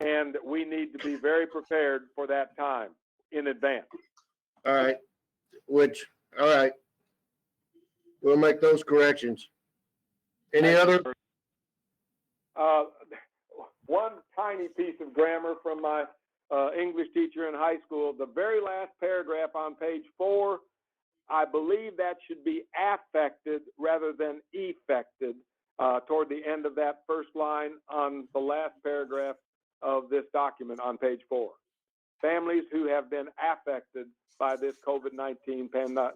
and we need to be very prepared for that time in advance. All right, all right. We'll make those corrections. Any other? One tiny piece of grammar from my English teacher in high school, the very last paragraph on page 4, I believe that should be affected rather than effected toward the end of that first line on the last paragraph of this document on page 4. Families who have been affected by this COVID-19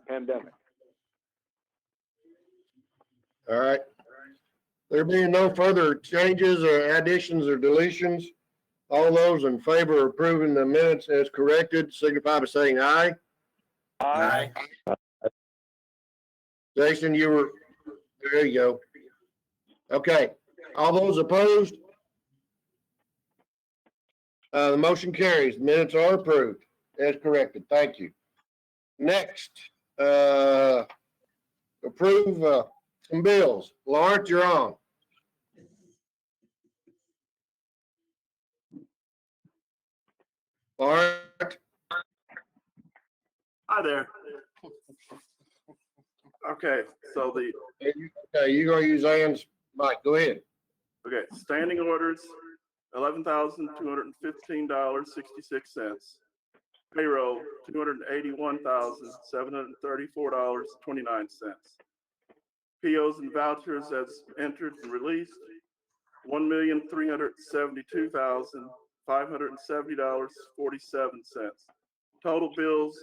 pandemic. All right. There being no further changes or additions or deletions, all those in favor of approving the minutes as corrected, signify by saying aye. Aye. Jason, there you go. Okay. All those opposed? The motion carries. Minutes are approved as corrected. Thank you. Next, approve some bills. Lawrence, you're on. Lawrence? Hi there. Okay, so Okay, you're gonna use Ann's mic. Go ahead. standing orders, $11,215.66. Payroll, $281,734.29. POs and vouchers as entered and released, $1,372,570.47. Total bills,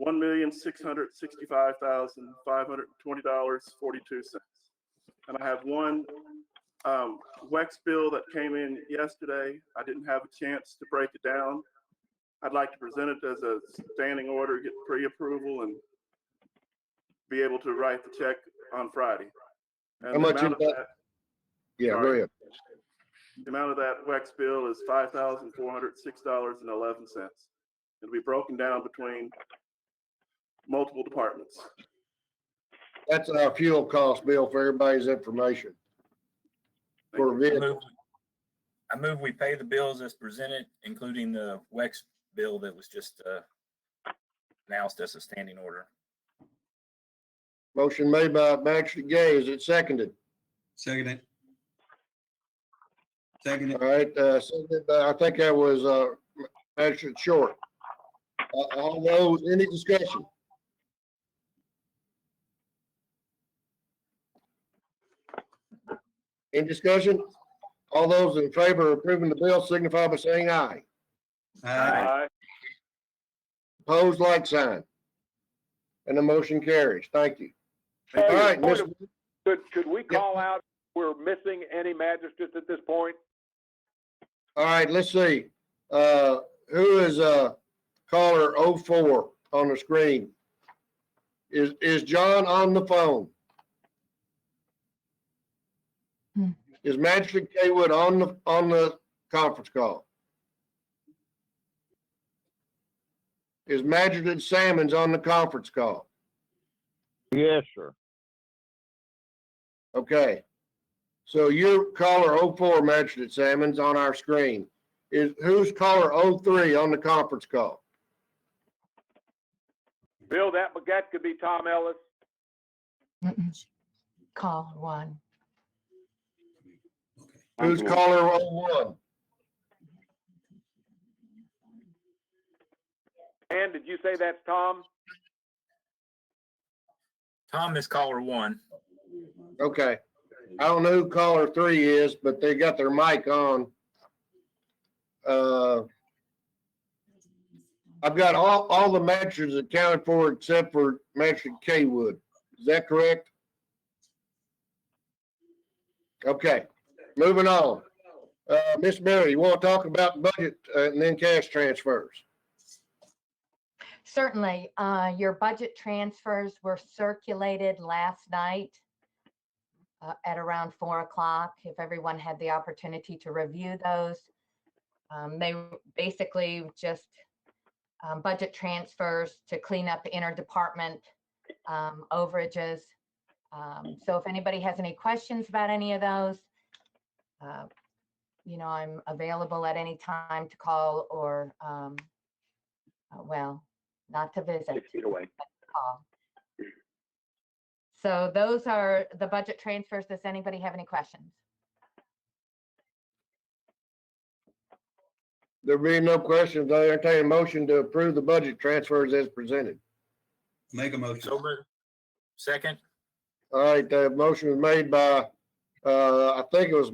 $1,665,520.42. And I have one WEX bill that came in yesterday. I didn't have a chance to break it down. I'd like to present it as a standing order, get pre-approval, and be able to write the check on Friday. And How much is amount of that? Yeah, go ahead. The amount of that WEX bill is $5,406.11. It'll be broken down between multiple departments. That's our fuel cost bill for everybody's information. For vehicles. I move we pay the bills as presented, including the WEX bill that was just announced as a standing order. Motion made by Magistrate Gay. Is it seconded? Second. All right, seconded by, I think that was Magistrate Short. All those, any discussion? Any discussion? All those in favor of approving the bill signify by saying aye. Aye. Opposed, like sign. And the motion carries. Thank you. All right, Ms. Could we call out if we're missing any magistrates at this point? All right, let's see. Who is caller 04 on the screen? Is John on the phone? Is Magistrate Kaywood on the conference call? Is Magistrate Salmons on the conference call? Yes, sir. Okay. So you're caller 04, Magistrate Salmons, on our screen. Who's caller 03 on the conference call? Bill, that could be Tom Ellis. Call 1. Who's caller 01? And did you say that's Tom? Tom is caller 1. Okay. I don't know who caller 3 is, but they got their mic on. I've got all the magistrates accounted for except for Magistrate Kaywood. Is that correct? Okay, moving on. Miss Mary, you want to talk about budget and then cash transfers? Certainly. Your budget transfers were circulated last night at around 4 o'clock. If everyone had the opportunity to review those, they basically just budget transfers to clean up interdepartment overages. So if anybody has any questions about any of those, I'm available at any time to call or, well, not to visit. 6 feet away. Call. So those are the budget transfers. Does anybody have any questions? There being no questions, I entertain a motion to approve the budget transfers as presented. Make a motion. So moved. Second. All right, the motion was made by, I think it was,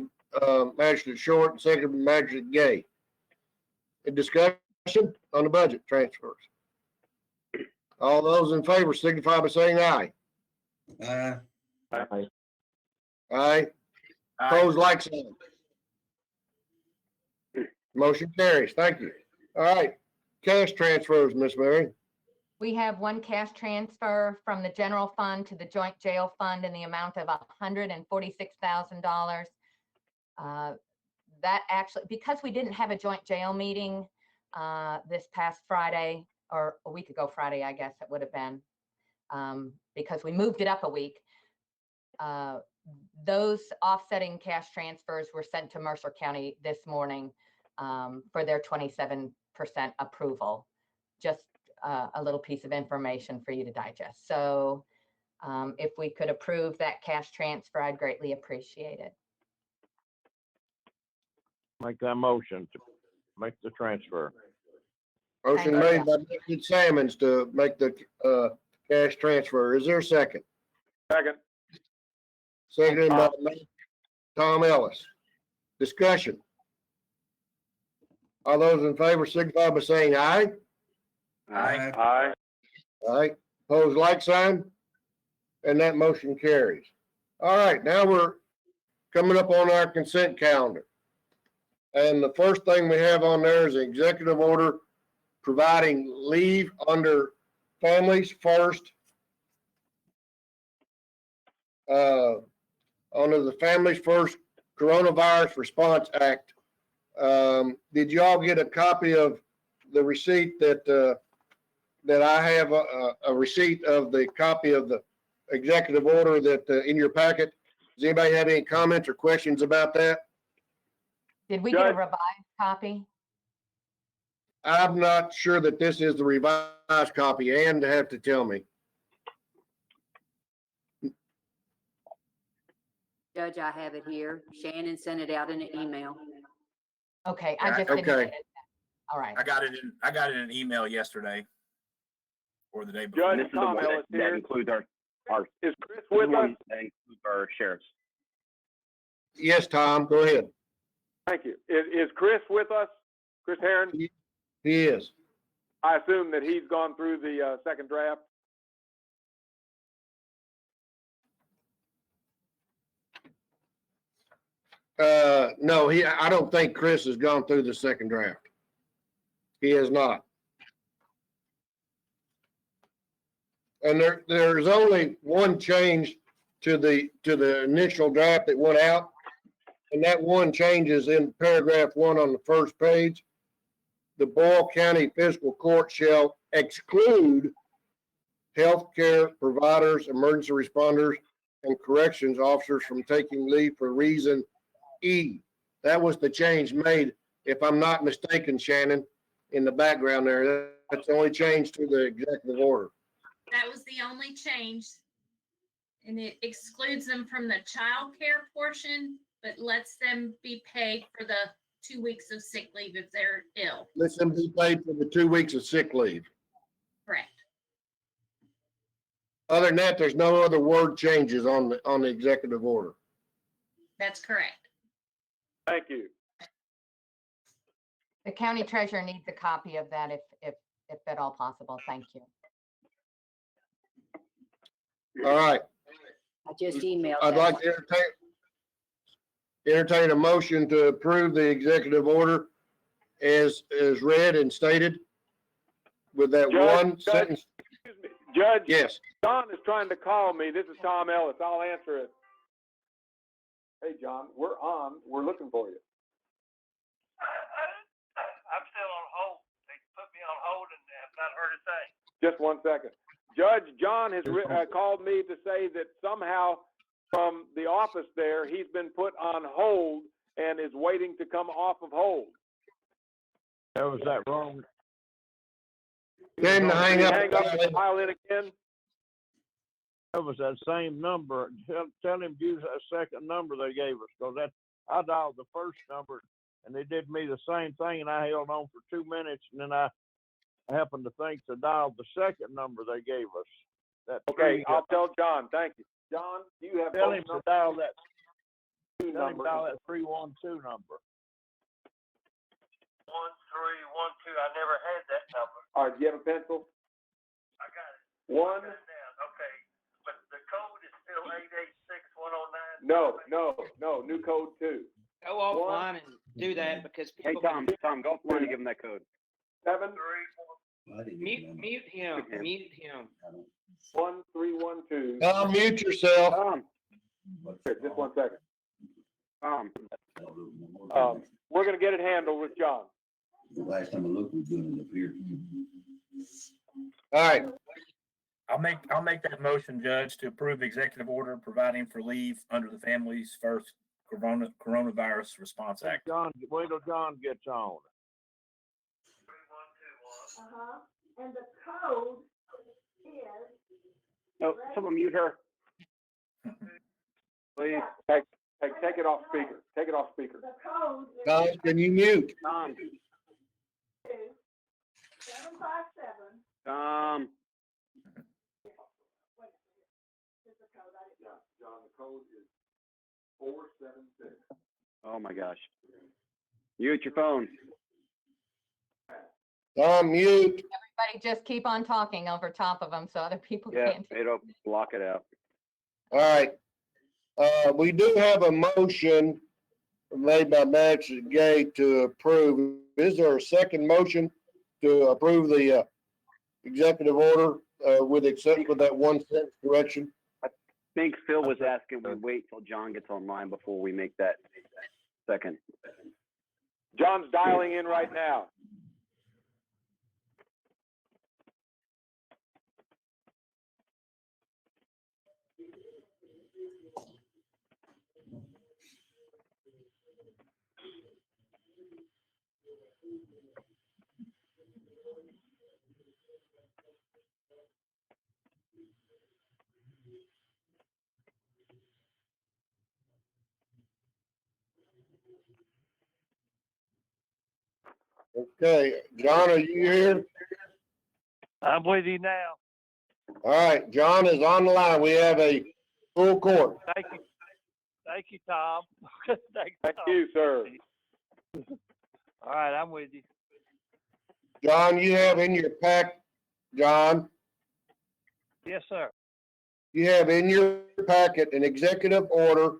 Magistrate Short, and seconded by Magistrate Gay. A discussion on the budget transfers. All those in favor signify by saying aye. Aye. Aye. Aye. Opposed, like sign. Motion carries. Thank you. All right, cash transfers, Miss Mary. We have one cash transfer from the general fund to the joint jail fund in the amount of $146,000. That actually, because we didn't have a joint jail meeting this past Friday, or a week ago Friday, I guess it would have been, because we moved it up a week. Those offsetting cash transfers were sent to Mercer County this morning for their 27% approval. Just a little piece of information for you to digest. So if we could approve that cash transfer, I'd greatly appreciate it. Make that motion to make the transfer. Motion Thank made you. by Mr. Salmons to make the cash transfer. Is there a second? Second. Seconded by Tom Ellis. Discussion. All those in favor signify by saying aye. Aye. Aye. Aye. Opposed, like sign. And that motion carries. All right, now we're coming up on our consent calendar. And the first thing we have on there is an executive order providing leave under Families First. Under the Families First Coronavirus Response Act. Did you all get a copy of the receipt that I have a receipt of the copy of the executive order that in your packet? Does anybody have any comments or questions about that? Did we get a Judge. revised copy? I'm not sure that this is the revised copy. Ann have to tell me. Judge, I have it here. Shannon sent it out in an email. Okay, I Yeah, just didn't okay. get it. All right. I got it in an email yesterday or the day before. Judge This is the Tom one Ellis that here. includes our Is Chris this is the with us? one that includes our sheriffs. Yes, Tom, go ahead. Thank you. Is Chris with us? Chris Herron? He is. I assume that he's gone through the second draft. No, I don't think Chris has gone through the second draft. He has not. And there's only one change to the initial draft that went out. And that one change is in paragraph 1 on the first page. The Boyle County Fiscal Court shall exclude healthcare providers, emergency responders, and corrections officers from taking leave for reason E. That was the change made, if I'm not mistaken, Shannon, in the background there. That's the only change to the executive order. That was the only change. And it excludes them from the child care portion, but lets them be paid for the 2 weeks of sick leave if they're ill. Let them be paid for the 2 weeks of sick leave. Correct. Other than that, there's no other word changes on the executive order. That's correct. Thank you. The county treasurer needs a copy of that if at all possible. Thank you. All right, I just emailed. I'd that like one. to entertain a motion to approve the executive order as read and stated with that one sentence. Excuse me. Judge, Yes, John is trying to call me. This is Tom Ellis. I'll answer it. Hey, John, we're on. We're looking for you. I'm still on hold. They put me on hold and have not heard a thing. Just 1 second. Judge, John has called me to say that somehow from the office there, he's been put on hold and is waiting to come off of hold. That was that wrong. Then hang up. Hang up and dial in again. That was that same number. Tell him to use that second number they gave us, because I dialed the first number and they did me the same thing, and I held on for 2 minutes, and then I happened to think to dial the second number they gave us. That Okay, I'll tell John. Thank you. John, do you have tell him to dial that. two Tell him to numbers? dial that 312 number. 1312. I never had that number. All right, do you have a pencil? I got it. One. Got it down. Okay. But the code is still 886109. No, new code 2. Go offline and do that because Hey, people Tom, go offline and give him that code. 7 mute him, mute him. 1312. Tom, mute yourself. Here, just 1 second. Tom. We're gonna get it handled with John. The last time I looked, we was doing it up here. All right, I'll make that motion, Judge, to approve the executive order providing for leave under the Families First Coronavirus Response Act. John, wait till John gets on. And the code is. No, someone mute her. Please. Hey, take it off speaker. Take it off speaker. The code is. Tom, can you mute? Tom. 757. Tom. John, the code is 476. Oh my gosh. Mute your phone. Tom, mute. Everybody just keep on talking over top of them so other people Yeah, can't. it'll block it out. All right. We do have a motion made by Magistrate Gay to approve. Is there a second motion to approve the executive order except with that 1 sentence correction? I think Phil was asking we wait till John gets online before we make that second. John's dialing in right now. Okay, John, are you here? I'm with you now. All right, John is on the line. We have a full court. Thank you. Thank you, Tom. Thank Thank Tom. you, sir. All right, I'm with you. John, you have in your pack, John, Yes, sir. you have in your packet an executive order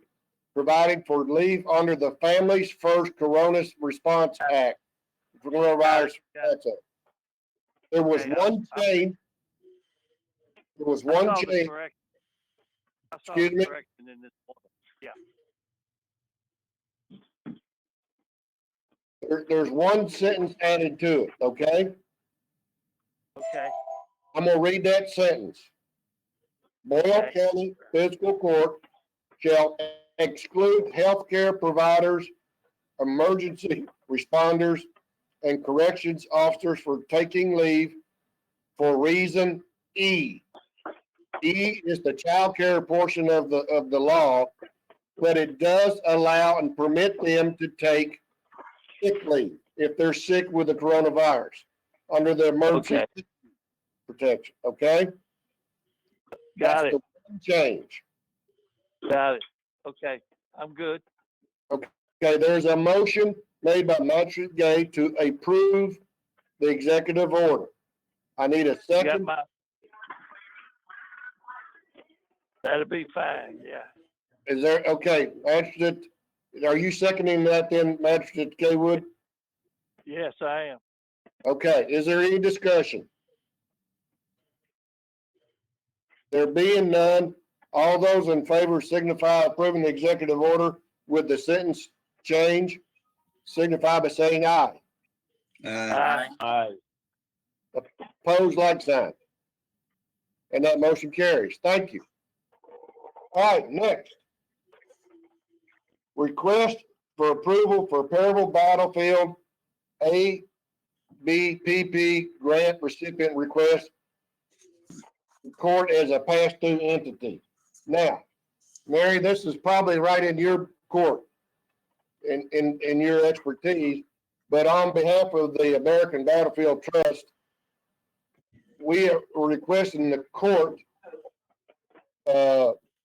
providing for leave under the Families First Corona Response Act. Coronavirus Response Act. There was Okay, one change. There was one I saw the change. correct- I saw Excuse the me? correction in this order. Yeah. There's one sentence added to it, okay? Okay. I'm gonna read that sentence. Boyle Okay. County Fiscal Court shall exclude healthcare providers, emergency responders, and corrections officers for taking leave for reason E. E is the child care portion of the law, but it does allow and permit them to take sick leave if they're sick with the coronavirus under the emergency protection, okay? Got That's it. the one change. Got it. Okay. I'm good. Okay, there's a motion made by Magistrate Gay to approve the executive order. I need a Got second. my. That'll be fine. Yeah. Is there, okay, Magistrate, are you seconding that then, Magistrate Gaywood? Yes, I am. Okay, is there any discussion? There being none, all those in favor signify approving the executive order with the sentence change, signify by saying aye. Aye. Aye. Opposed, like sign. And that motion carries. Thank you. All right, next. Request for approval for Perryville Battlefield ABPP grant recipient request court as a pass-through entity. Now, Mary, this is probably right in your court, in your expertise, but on behalf of the American Battlefield Trust, we are requesting the court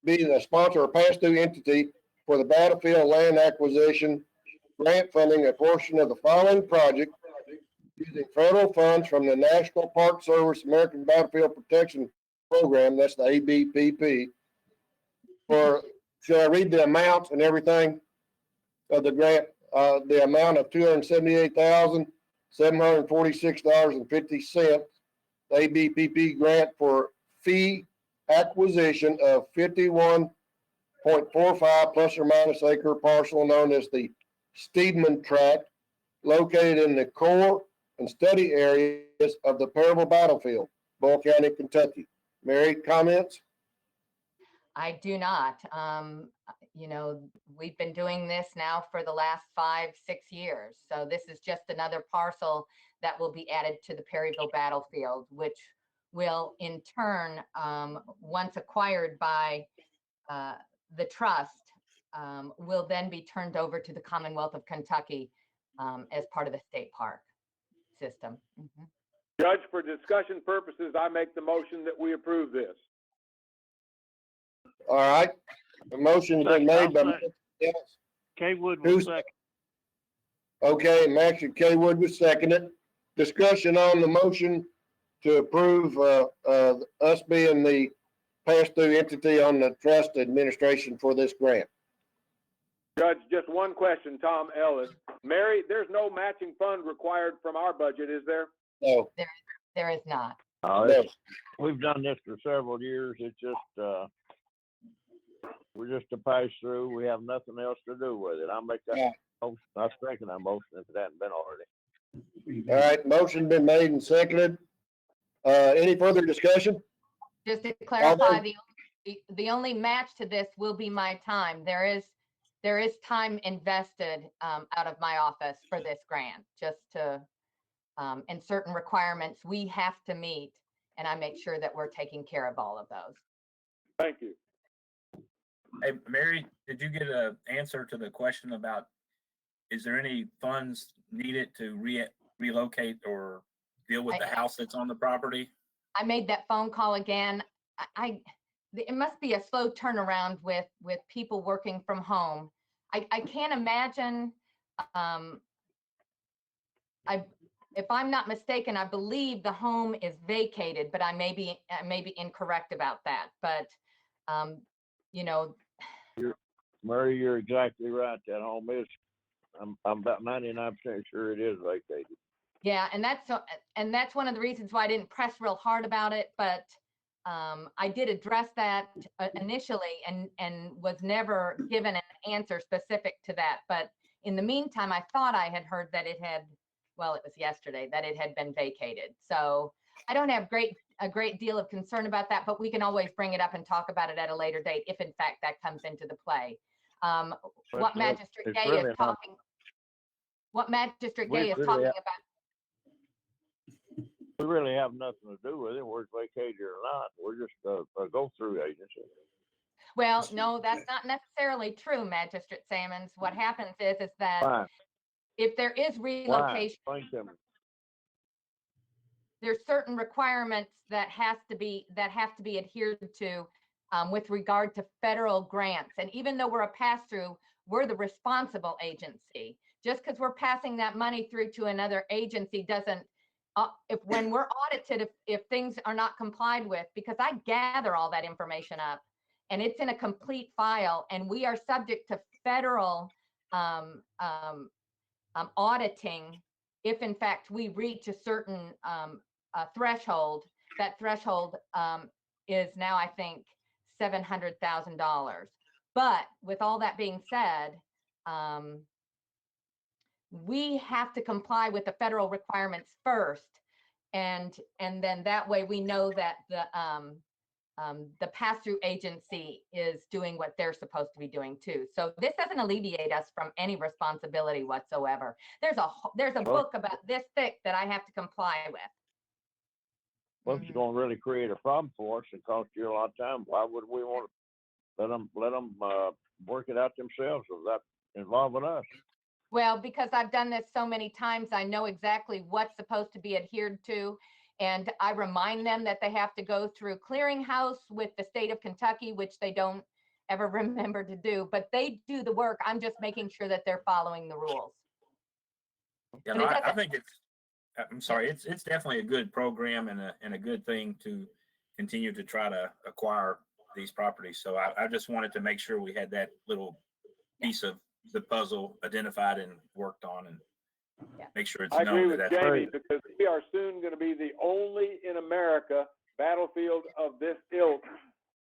be the sponsor or pass-through entity for the battlefield land acquisition grant funding a portion of the following project using federal funds from the National Park Service American Battlefield Protection Program, that's the ABPP. Should I read the amounts and everything of the grant? The amount of $278,746.50. The ABPP grant for fee acquisition of 51.45 plus or minus acre parcel known as the Steedman Tract, located in the core and study areas of the Perryville Battlefield, Boyle County, Kentucky. Mary, comments? I do not. We've been doing this now for the last 5-6 years. So this is just another parcel that will be added to the Perryville Battlefield, which will in turn, once acquired by the trust, will then be turned over to the Commonwealth of Kentucky as part of the state park system. Mm-hmm. Judge, for discussion purposes, I make the motion that we approve this. All right. The motion's been made by yes. K Wood was second. Okay, Max and K Wood was seconded. Discussion on the motion to approve us being the pass-through entity on the trust administration for this grant. Judge, just one question, Tom Ellis. Mary, there's no matching fund required from our budget, is there? No. There is not. No. We've done this for several years. It's just, we're just a pass through. We have nothing else to do with it. I'll make that motion. I second that motion if it hadn't been already. All right, motion been made and seconded. Any further discussion? Just to clarify, the only match to this will be my time. There is time invested out of my office for this grant, just to, and certain requirements we have to meet, and I make sure that we're taking care of all of those. Thank you. Hey, Mary, did you get an answer to the question about, is there any funds needed to relocate or deal with the house that's on the property? I made that phone call again. It must be a slow turnaround with people working from home. I can't imagine, if I'm not mistaken, I believe the home is vacated, but I may be incorrect about that. But, Murray, you're exactly right. That home is, I'm about 99% sure it is vacated. Yeah, and that's one of the reasons why I didn't press real hard about it, but I did address that initially and was never given an answer specific to that. But in the meantime, I thought I had heard that it was yesterday, that it had been vacated. So I don't have a great deal of concern about that, but we can always bring it up and talk about it at a later date if in fact that comes into the play. What Magistrate Gay is talking about. We really have nothing to do with it. We're vacated or not. We're just a go-through agency. Well, no, that's not necessarily true, Magistrate Sammons. What happens is that if there is relocation, there's certain requirements that have to be adhered to with regard to federal grants. And even though we're a pass-through, we're the responsible agency. Just because we're passing that money through to another agency doesn't, when we're audited, if things are not complied with, because I gather all that information up and it's in a complete file, and we are subject to federal auditing if in fact we reach a certain threshold. That threshold is now, I think, $700,000. But with all that being said, we have to comply with the federal requirements first, and then that way we know that the pass-through agency is doing what they're supposed to be doing too. So this doesn't alleviate us from any responsibility whatsoever. There's a book about this thick that I have to comply with. Well, if it's gonna really create a problem for us and cost you a lot of time, why would we want to let them work it out themselves without involving us? Well, because I've done this so many times, I know exactly what's supposed to be adhered to. And I remind them that they have to go through clearinghouse with the state of Kentucky, which they don't ever remember to do, but they do the work. I'm just making sure that they're following the rules. Yeah, And no, it I doesn't- think I'm sorry, it's definitely a good program and a good thing to continue to try to acquire these properties. So I just wanted to make sure we had that little piece of the puzzle identified and worked on and make sure it's I agree known with that that's Jamie because we are soon going to be the only in America battlefield of this ilk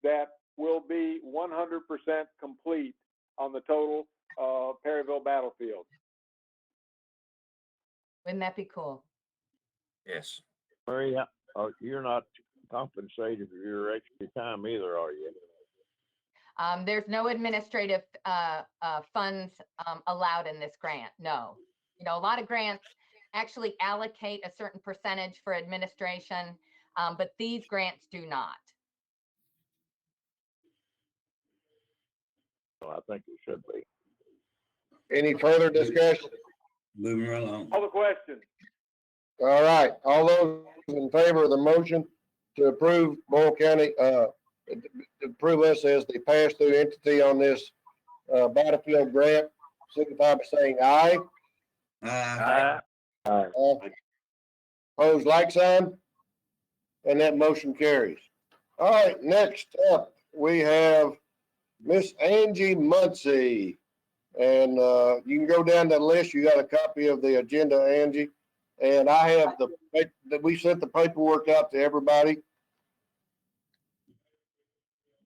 that will be 100% complete on the total Perryville battlefield. Wouldn't that be cool? Yes. Mary, you're not compensated for your extra time either, are you? There's no administrative funds allowed in this grant, no. You know, a lot of grants actually allocate a certain percentage for administration, but these grants do not. Well, I think it should be. Any further discussion? Moving right along. All the questions. All right, all those in favor of the motion to approve Boyle County, approve us as the pass-through entity on this battlefield grant, signify by saying aye. Opposed, like sign. And that motion carries. All right, next up, we have Miss Angie Muncy. And you can go down the list. You got a copy of the agenda, Angie. And I have we sent the paperwork out to everybody.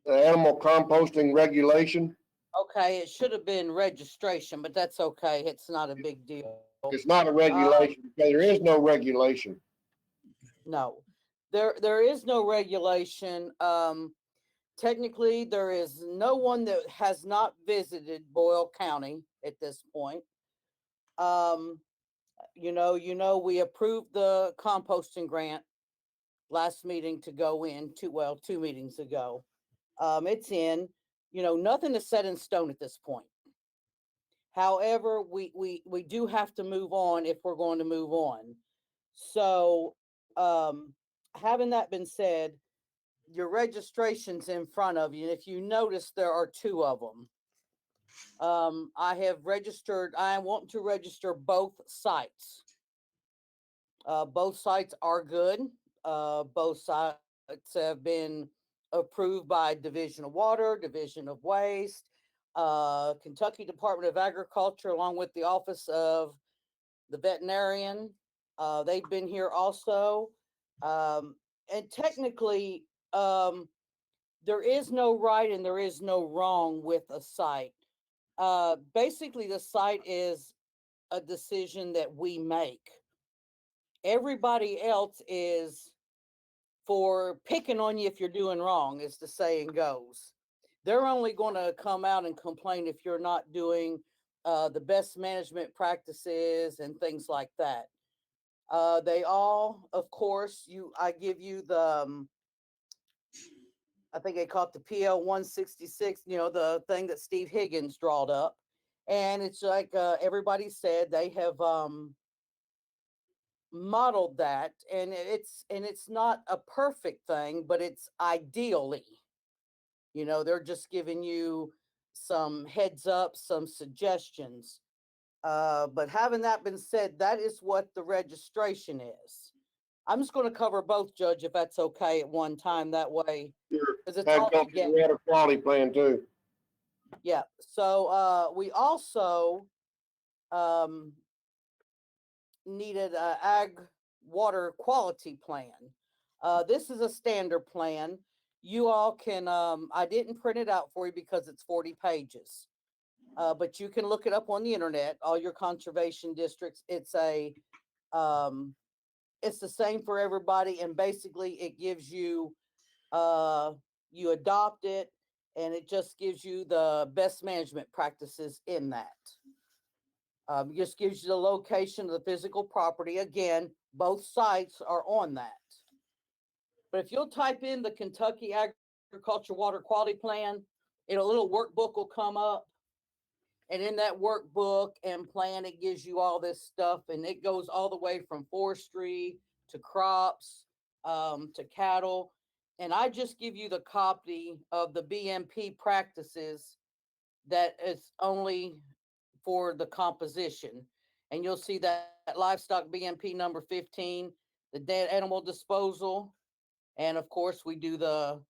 The animal composting regulation. Okay, it should have been registration, but that's okay. It's not a big deal. It's not a regulation. There is no regulation. No, there is no regulation. Technically, there is no one that has not visited Boyle County at this point. You know, we approved the composting grant last meeting to go in 2 meetings ago. It's in, nothing is set in stone at this point. However, we do have to move on if we're going to move on. So, having that been said, your registration's in front of you. And if you notice, there are 2 of them. I want to register both sites. Both sites are good. Both sites have been approved by Division of Water, Division of Waste, Kentucky Department of Agriculture, along with the Office of the Veterinarian. They've been here also. And technically, there is no right and there is no wrong with a site. Basically, the site is a decision that we make. Everybody else is for picking on you if you're doing wrong, as the saying goes. They're only going to come out and complain if you're not doing the best management practices and things like that. They all, of course, I give you the, I think they call it the PL 166, the thing that Steve Higgins drawed up. And it's like everybody said, they have modeled that, and it's not a perfect thing, but it's ideally, they're just giving you some heads up, some suggestions. But having that been said, that is what the registration is. I'm just going to cover both, Judge, if that's okay at one time. That way, because it's all together. Water quality plan too. Yeah. So we also needed an ag water quality plan. This is a standard plan. You all can, I didn't print it out for you because it's 40 pages. But you can look it up on the internet, all your conservation districts. It's the same for everybody. And basically it gives you you adopt it, and it just gives you the best management practices in that. It just gives you the location of the physical property. Again, both sites are on that. But if you'll type in the Kentucky Agriculture Water Quality Plan, a little workbook will come up. And in that workbook and plan, it gives you all this stuff. And it goes all the way from forestry to crops, to cattle. And I just give you the copy of the BMP practices that is only for the composition. And you'll see that livestock BMP number 15, the dead animal disposal. And of course, we do the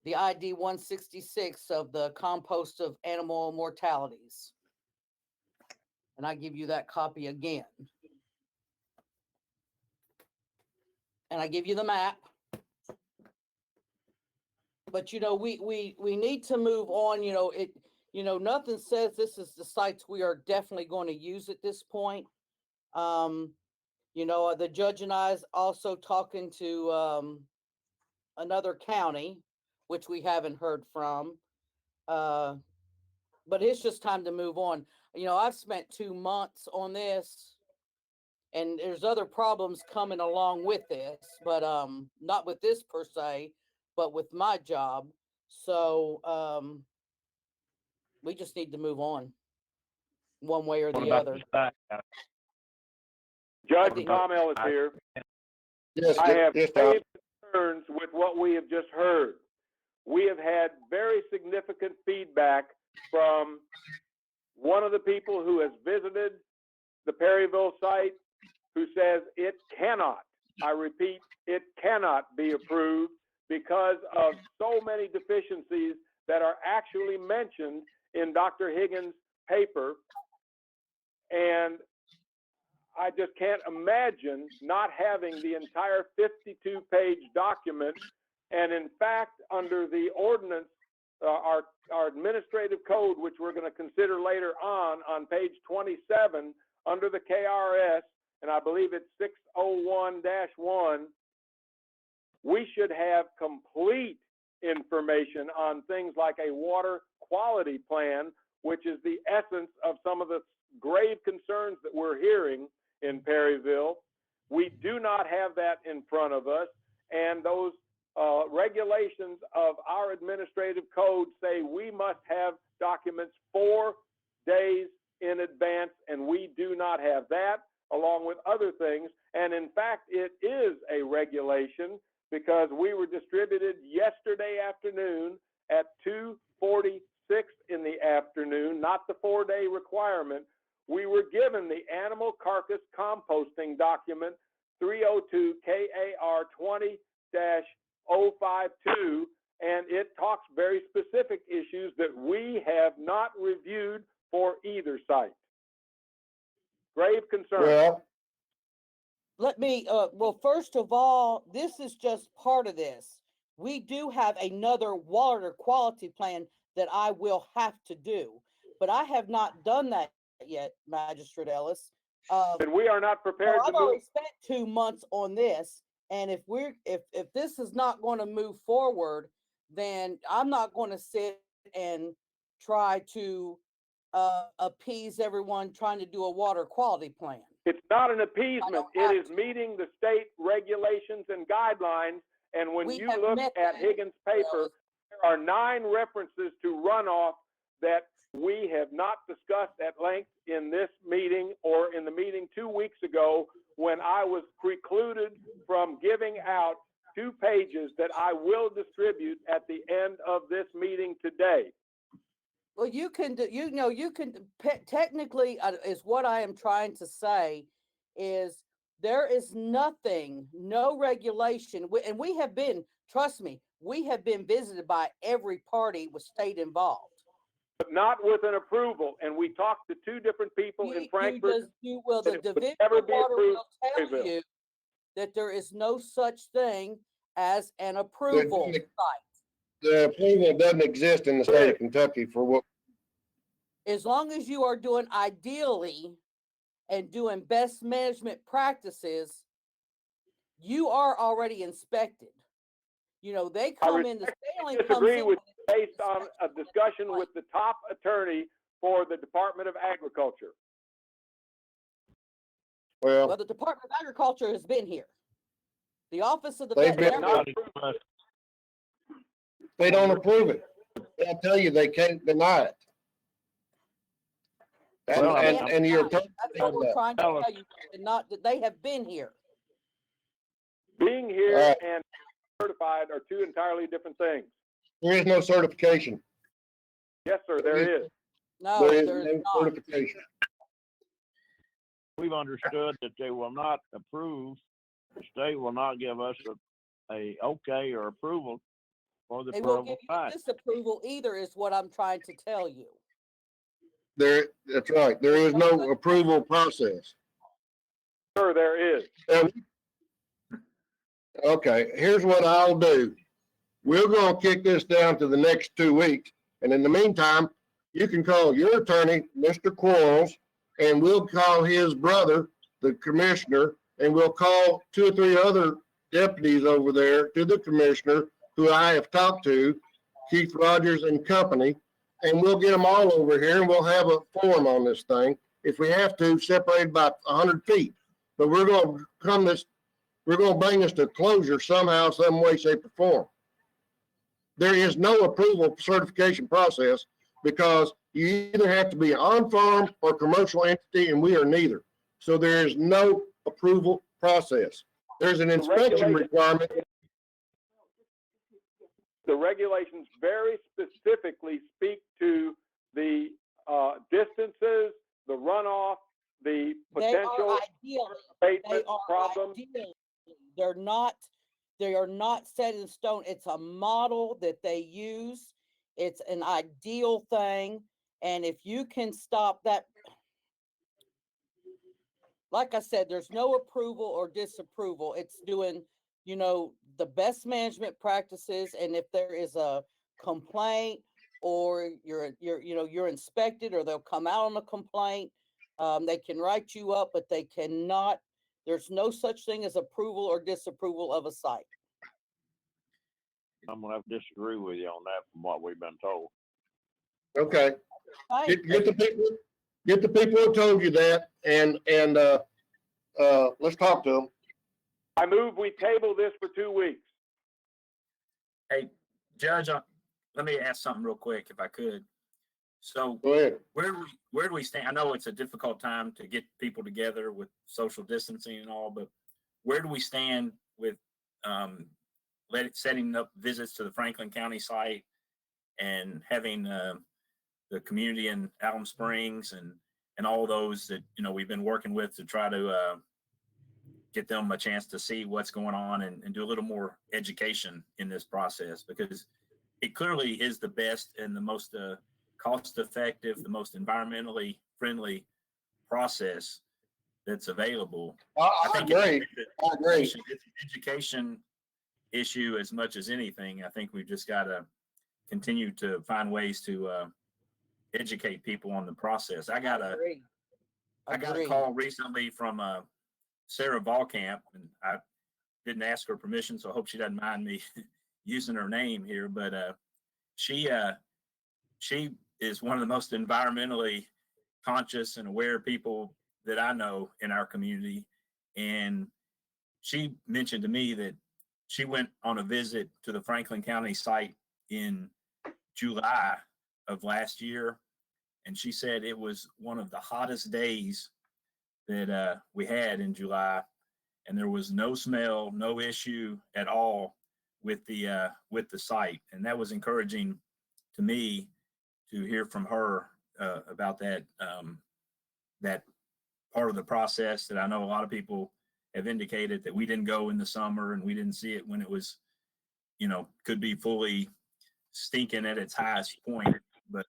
ID 166 of the compost of animal mortalities. And I give you that copy again. And I give you the map. But we need to move on. Nothing says this is the sites we are definitely going to use at this point. The judge and I is also talking to another county, which we haven't heard from. But it's just time to move on. I've spent 2 months on this, and there's other problems coming along with this, but not with this per se, but with my job. So we just need to move on one way or the other. Judge Tom Ellis here. Yes, I have yes, Tom. grave concerns with what we have just heard. We have had very significant feedback from one of the people who has visited the Perryville site, who says it cannot, I repeat, it cannot be approved because of so many deficiencies that are actually mentioned in Dr. Higgins' paper. And I just can't imagine not having the entire 52-page document. And in fact, under the ordinance, our administrative code, which we're going to consider later on page 27, under the KRS, and I believe it's 601-1, we should have complete information on things like a water quality plan, which is the essence of some of the grave concerns that we're hearing in Perryville. We do not have that in front of us, and those regulations of our administrative code say we must have documents 4 days in advance, and we do not have that, along with other things. And in fact, it is a regulation because we were distributed yesterday afternoon at 2:46 in the afternoon, not the 4-day requirement. We were given the animal carcass composting document 302 KAR 20-052, and it talks very specific issues that we have not reviewed for either site. Grave concern. Well, Let me, first of all, this is just part of this. We do have another water quality plan that I will have to do, but I have not done that yet, Magistrate Ellis. And we are not prepared to I've move. already spent 2 months on this, and if this is not going to move forward, then I'm not going to sit and try to appease everyone trying to do a water quality plan. It's not an appeasement. It is meeting the state regulations and guidelines. And when you look at Higgins' paper, there are 9 references to runoff that we have not discussed at length in this meeting or in the meeting 2 weeks ago, when I was precluded from giving out 2 pages that I will distribute at the end of this meeting today. Well, technically, is what I am trying to say is there is nothing, no regulation, and we have been, trust me, we have been visited by every party with state involved. But not with an approval. And we talked to 2 different people in Frankfurt. The Division of Water will tell you that there is no such thing as an approval site. The approval doesn't exist in the state of Kentucky for what. As long as you are doing ideally and doing best management practices, you are already inspected. You know, they I come in, the sailing comes disagree in. with when based on a discussion with the top attorney for the Department of Agriculture. Well, Well, the Department of Agriculture has been here. The Office of the They've been- Veterinarian. they don't approve it. They'll tell you they can't deny it. And, Well, I mean, and your That's what we're trying to tell you, and not that they have been here. Being here All right. and certified are two entirely different things. there is no certification. Yes, sir, there is. No, There is there's no not. certification. We've understood that they will not approve, the state will not give us a okay or approval for the They won't give portable you site. disapproval either, is what I'm trying to tell you. That's right. There is no approval process. Sir, there is. Okay, here's what I'll do. We're gonna kick this down to the next 2 weeks, and in the meantime, you can call your attorney, Mr. Quarles, and we'll call his brother, the commissioner, and we'll call 2 or 3 other deputies over there to the commissioner who I have talked to, Keith Rogers and company, and we'll get them all over here and we'll have a forum on this thing. If we have to, separated by 100 feet. But we're gonna bring this to closure somehow, some way, shape, or form. There is no approval certification process because you either have to be an on-farm or commercial entity, and we are neither. So there is no approval process. There's an inspection requirement. The regulations very specifically speak to the distances, the runoff, the They potential are ideal. abatement problems. Ideal. They are not set in stone. It's a model that they use. It's an ideal thing. And if you can stop that, like I said, there's no approval or disapproval. It's doing, you know, the best management practices. And if there is a complaint or you're inspected, or they'll come out on a complaint, they can write you up, but they cannot. There's no such thing as approval or disapproval of a site. I'm gonna have to disagree with you on that from what we've been told. Okay, Right? get the people who told you that, and let's talk to them. I move we table this for 2 weeks. Hey, Judge, let me ask something real quick, if I could. So Go ahead. where do we stand? I know it's a difficult time to get people together with social distancing and all, but where do we stand with setting up visits to the Franklin County site and having the community in Alum Springs and all those that, you know, we've been working with to try to get them a chance to see what's going on and do a little more education in this process, because it clearly is the best and the most cost effective, the most environmentally friendly process that's available. I agree. I agree. It's an education issue as much as anything. I think we've just got to continue to find ways to educate people on the process. I got a call recently from Sarah Volkamp, and I didn't ask her permission, so I hope she doesn't mind me using her name here, but she is one of the most environmentally conscious and aware people that I know in our community. And she mentioned to me that she went on a visit to the Franklin County site in July of last year. And she said it was one of the hottest days that we had in July. And there was no smell, no issue at all with the site. And that was encouraging to me to hear from her about that that part of the process that I know a lot of people have indicated that we didn't go in the summer and we didn't see it when it was, you know, could be fully stinking at its highest point. But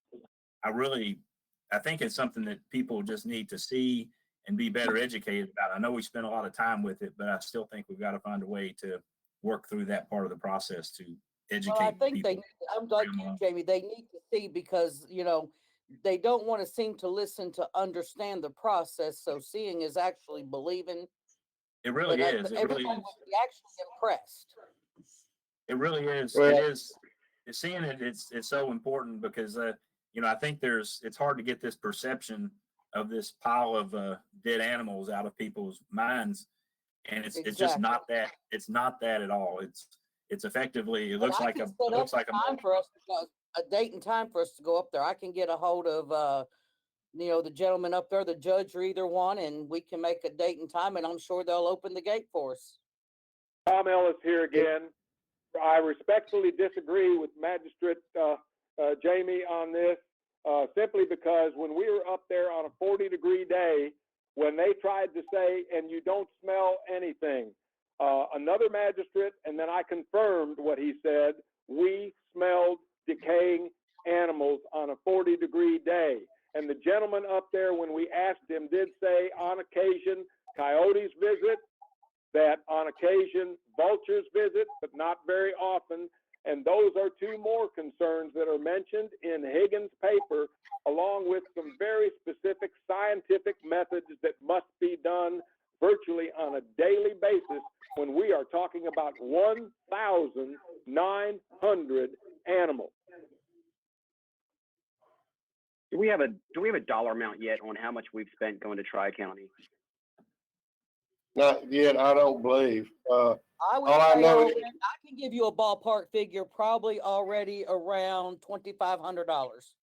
I think it's something that people just need to see and be better educated about. I know we spent a lot of time with it, but I still think we've got to find a way to work through that part of the process to educate Well, I think people. I'm like you, Jamie, they need to see, because, you know, they don't want to seem to listen to understand the process. So seeing is actually believing. It really But is. It really everyone is. would be actually impressed. It really is. Well- It is. Seeing it, it's so important because, I think it's hard to get this perception of this pile of dead animals out of people's minds. And it's just not that. It's not that at all. It's effectively, it looks like a time for us to go, a date and time for us to go up there. I can get a hold of, the gentleman up there, the judge or either one, and we can make a date and time, and I'm sure they'll open the gate for us. Tom Ellis here again. I respectfully disagree with Magistrate Jamie on this, simply because when we were up there on a 40-degree day, when they tried to say, and you don't smell anything, another magistrate, and then I confirmed what he said, we smelled decaying animals on a 40-degree day. And the gentleman up there, when we asked him, did say on occasion coyotes visit, that on occasion vultures visit, but not very often. And those are two more concerns that are mentioned in Higgins' paper, along with some very specific scientific methods that must be done virtually on a daily basis when we are talking about 1,900 animals. Do we have a dollar amount yet on how much we've spent going to Tri-County? Not yet, I don't believe. I would all I say know I can give you a ballpark figure, probably already around $2,500.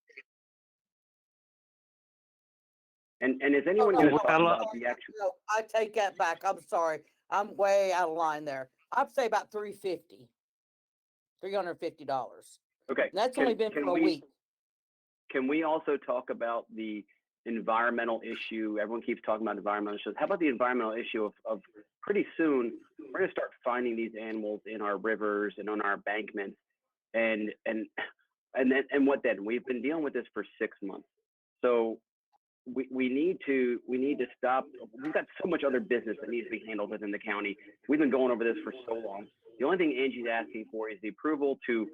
And is anyone going to talk about the actual? No, I take that back. I'm sorry. I'm way out of line there. I'd say about $350. Okay. And that's only been for a week. Can we also talk about the environmental issue? Everyone keeps talking about environmental issues. How about the environmental issue of pretty soon we're going to start finding these animals in our rivers and on our embankments, and what then? We've been dealing with this for 6 months, so we need to stop. We've got so much other business that needs to be handled within the county. We've been going over this for so long. The only thing Angie's asking for is the approval to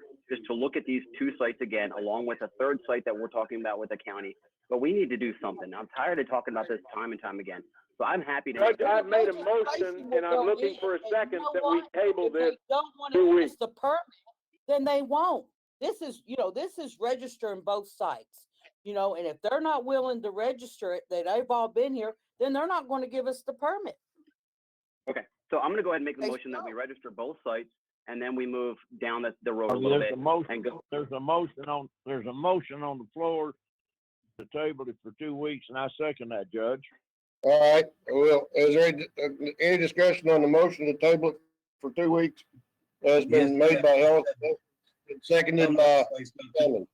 look at these 2 sites again, along with a 3rd site that we're talking about with the county. But we need to do something. I'm tired of talking about this time and time again. So I'm happy to. Judge, I've made a motion, and I'm looking for a second that we table this. If they don't want 2 to weeks. use the permit, then they won't. This is registering both sites, and if they're not willing to register it, they've all been here, then they're not going to give us the permit. Okay, so I'm going to go ahead and make the motion that we register both sites, and then we move down the road a little bit. There's a motion on the floor to table it for 2 weeks, and I second that, Judge. All right, well, is there any discussion on the motion to table it for 2 weeks? Has been made by Ellis, and seconded by Hammond.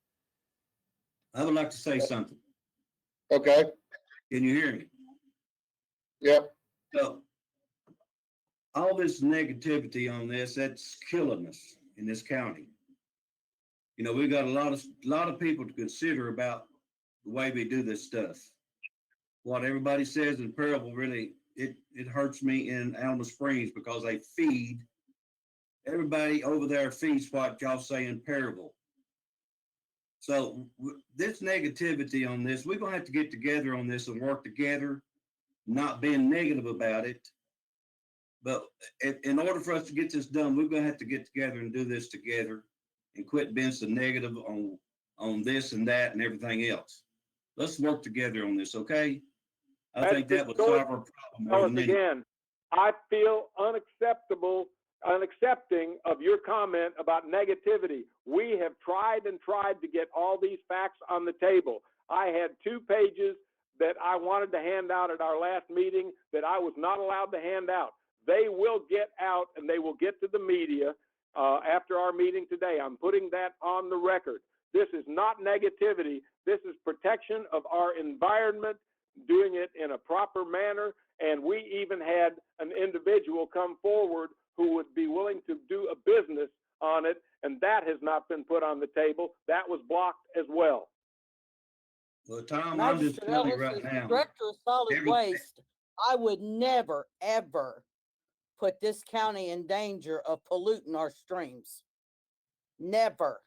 I would like to say something. Okay, Can you hear me? yep. So, all this negativity on this, that's killing us in this county. We've got a lot of people to consider about the way we do this stuff. What everybody says in Perryville, really, it hurts me in Alma Springs because they feed, everybody over there feeds what y'all say in Perryville. So this negativity on this, we're going to have to get together on this and work together, not being negative about it. But in order for us to get this done, we're going to have to get together and do this together and quit being so negative on this and that and everything else. Let's work together on this, okay? I think that would solve our problem more than anything. Again, I feel unaccepting of your comment about negativity. We have tried and tried to get all these facts on the table. I had 2 pages that I wanted to hand out at our last meeting that I was not allowed to hand out. They will get out and they will get to the media after our meeting today. I'm putting that on the record. This is not negativity. This is protection of our environment, doing it in a proper manner. And we even had an individual come forward who would be willing to do a business on it. And that has not been put on the table. That was blocked as well. Well, Tom, I'm just telling you right now. Director of Solid Waste, I would never, ever put this county in danger of polluting our streams. Never.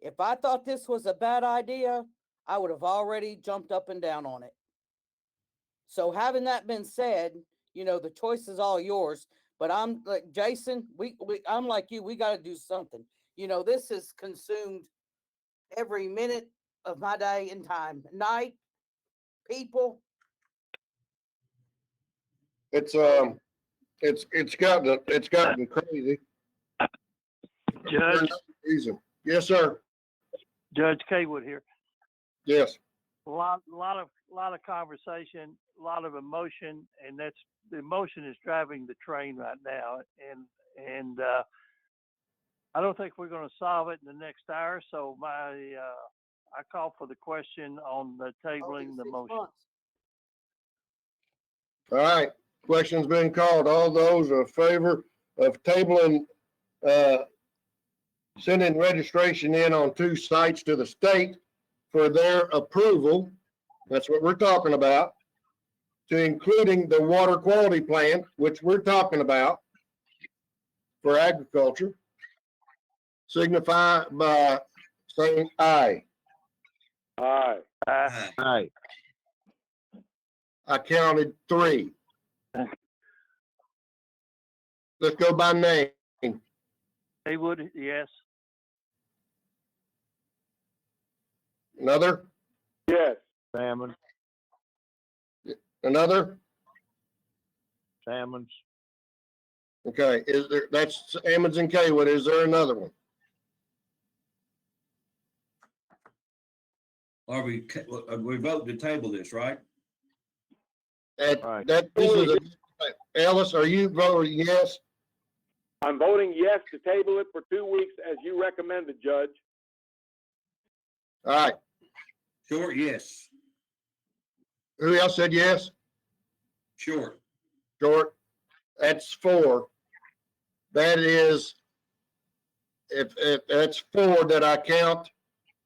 If I thought this was a bad idea, I would have already jumped up and down on it. So having that been said, the choice is all yours, But I'm like Jason, I'm like you, we got to do something. You know, this has consumed every minute of my day and time. Night, people. It's gotten crazy. Judge, Reason. Yes, sir. Judge Kaywood here. Yes. A lot of conversation, a lot of emotion, and the emotion is driving the train right now. And I don't think we're going to solve it in the next hour. So I call for the question on the tabling the motion. All right. Question's been called. All those in favor of tabling, sending registration in on 2 sites to the state for their approval. That's what we're talking about. To including the water quality plan, which we're talking about for agriculture, signify by saying aye. Aye. Aye. I counted 3. Let's go by name. Haywood, yes. Another? Yes. Salmon. Another? Salmons. Okay, that's Ammons and Kaywood. Is there another one? Are we vote to table this, right? Right. Ellis, are you voting yes? I'm voting yes to table it for 2 weeks as you recommended, Judge. All right. Short, yes. Who else said yes? Short. Short. That's 4. That is, if that's 4 that I count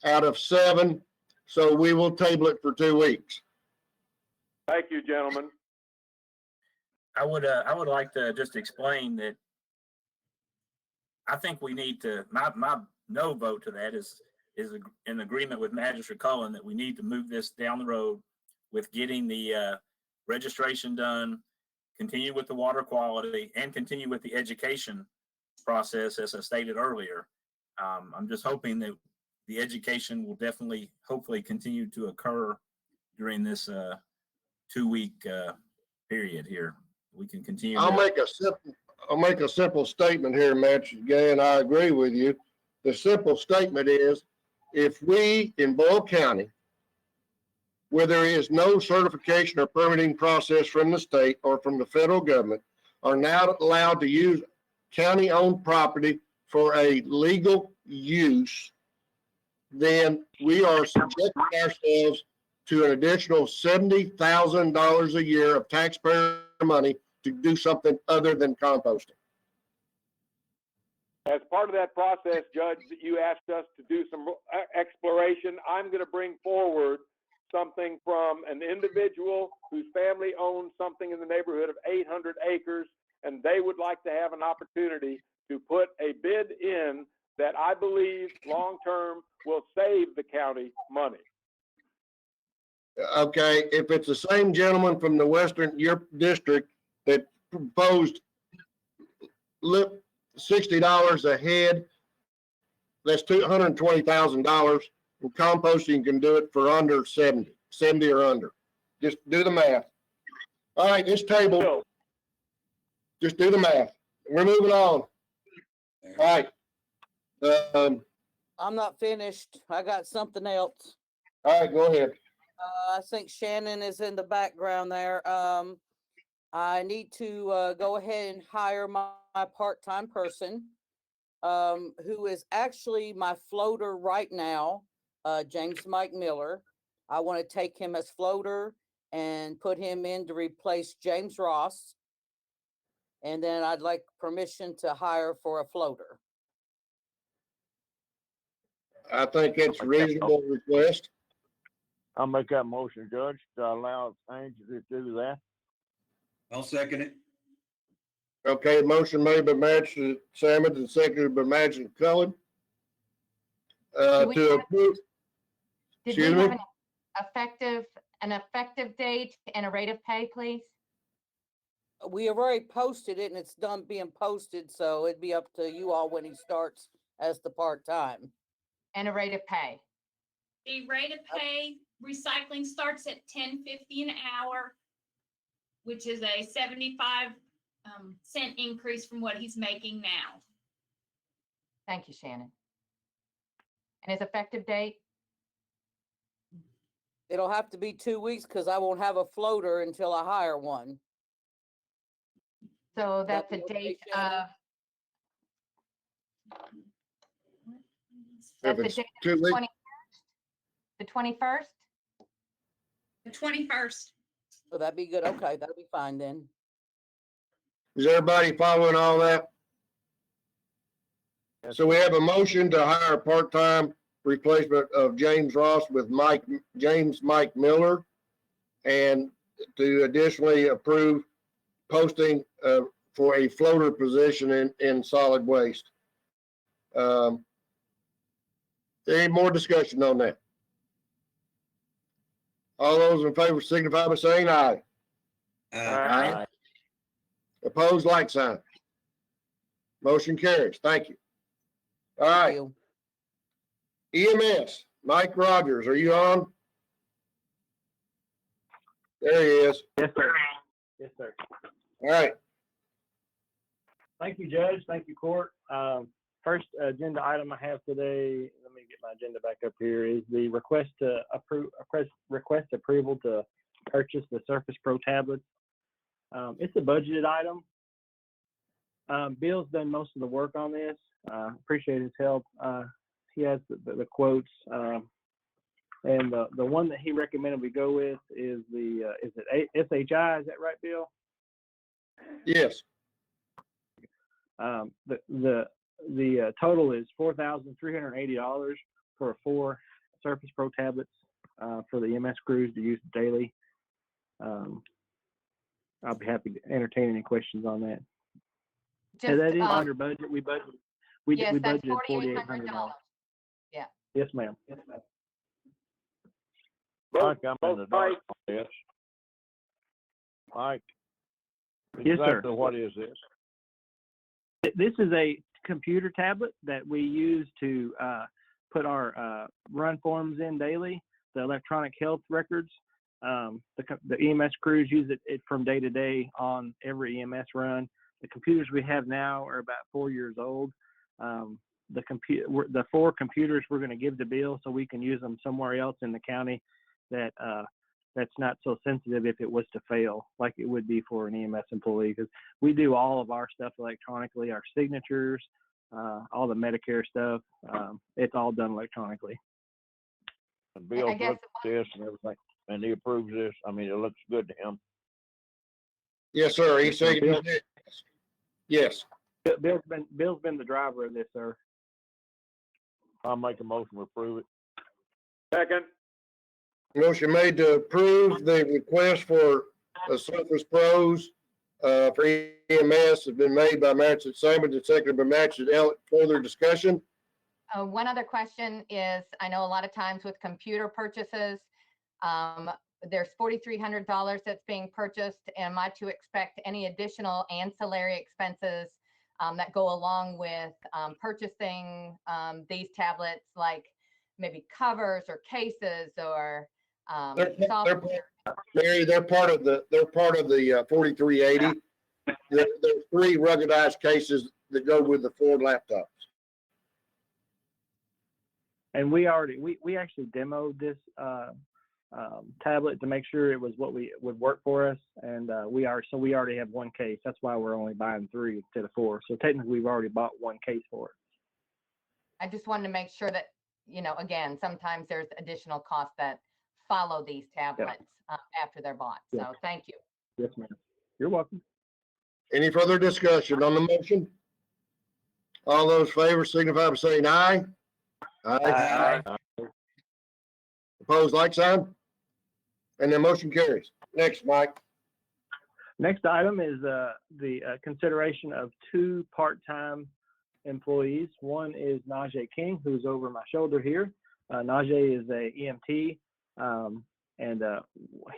out of 7. So we will table it for 2 weeks. Thank you, gentlemen. I would like to just explain that I think we need to, my no vote to that is in agreement with Magistrate Cullen that we need to move this down the road with getting the registration done, continue with the water quality, and continue with the education process, as I stated earlier. I'm just hoping that the education will definitely, hopefully, continue to occur during this 2-week period here. We can continue. I'll make a simple statement here, Gay, and I agree with you. The simple statement is, if we in Boyle County, where there is no certification or permitting process from the state or from the federal government, are now allowed to use county-owned property for a legal use, then we are subjecting ourselves to an additional $70,000 a year of taxpayer money to do something other than composting. As part of that process, Judge, that you asked us to do some exploration, I'm going to bring forward something from an individual whose family owns something in the neighborhood of 800 acres, and they would like to have an opportunity to put a bid in that I believe long-term will save the county money. Okay, if it's the same gentleman from the your district that proposed $60 a head, that's $220,000, and composting can do it for under 70 or under. Just do the math. All right, this table, just do the math. We're moving on. All right. I'm not finished. I got something else. All right, go ahead. I think Shannon is in the background there. I need to go ahead and hire my part-time person, who is actually my floater right now, James Mike Miller. I want to take him as floater and put him in to replace James Ross. And then I'd like permission to hire for a floater. I think it's a reasonable request. I'll make that motion, Judge, to allow Angie to do that. I'll second it. Okay, motion made by Magistrate Salmons and seconded by Magistrate Cullen. To approve. Did we have an effective date and a rate of pay, please? We have already posted it and it's done being posted, so it'd be up to you all when he starts as the part-time. And a rate of pay. The rate of pay, recycling starts at $10.50 an hour, which is a 75 cent increase from what he's making now. Thank you, Shannon. And his effective date? It'll have to be 2 weeks because I won't have a floater until I hire one. So that's That a be date okay, Shannon? of, If that's a it's date 2 of weeks, the 21st? The 21st. So that'd be good. Okay, that'll be fine then. is everybody following all that? So we have a motion to hire a part-time replacement of James Ross with Mike Miller, and to additionally approve posting for a floater position in solid waste. Any more discussion on that? All those in favor signify by saying aye. Aye. Opposed, like sign. Motion carries. Thank you. All Thank right, you. EMS, Mike Rogers, are you on? There he is. Yes, sir. Yes, sir. All right, Thank you, Judge. Thank you, Court. First agenda item I have today, let me get my agenda back up here, is the request approval to purchase the Surface Pro tablets. It's a budgeted item. Bill's done most of the work on this. Appreciate his help. He has the quotes. And the one that he recommended we go with is is it SHI? Is that right, Bill? yes, The total is $4,380 for 4 Surface Pro tablets for the EMS crews to use daily. I'll be happy to entertain any questions on that. And that is under budget. We Yes, that's budgeted $4,800. $4,800. Yeah. Yes, ma'am. Mike, I'm in the dark on this. Mike, Yes, sir. exactly what is this? This is a computer tablet that we use to put our run forms in daily, the electronic health records. The EMS crews use it from day to day on every EMS run. The computers we have now are about 4 years old. The 4 computers we're going to give to Bill so we can use them somewhere else in the county that's not so sensitive if it was to fail like it would be for an EMS employee, because we do all of our stuff electronically, our signatures, all the Medicare stuff. It's all done electronically. And Bill looked at this and everything, and he approves this. I mean, it looks good to him. yes, sir. He said, yes. Bill's been the driver of this, sir. I'll make a motion to approve it. Second. Motion made to approve the request for the Surface Pros for EMS has been made by Magistrate Simmons and seconded by Magistrate Elliott. Further discussion? One other question is, I know a lot of times with computer purchases, there's $4,300 that's being purchased. Am I to expect any additional ancillary expenses that go along with purchasing these tablets, like maybe covers or cases or software? Mary, they're part of the 4380. There's 3 ruggedized cases that go with the 4 laptops. And we actually demoed this tablet to make sure it was what would work for us, and we already have 1 case. That's why we're only buying 3 instead of 4. So technically, we've already bought 1 case for it. I just wanted to make sure that, again, sometimes there's additional costs that follow these tablets after they're bought. So Yeah. thank you. Yes, ma'am. You're welcome. Any further discussion on the motion? All those in favor signify by saying aye. Aye. Opposed, like sign. And the motion carries. Next, Mike. Next item is the consideration of 2 part-time employees. One is Najay King, who's over my shoulder here. Najay is a EMT. and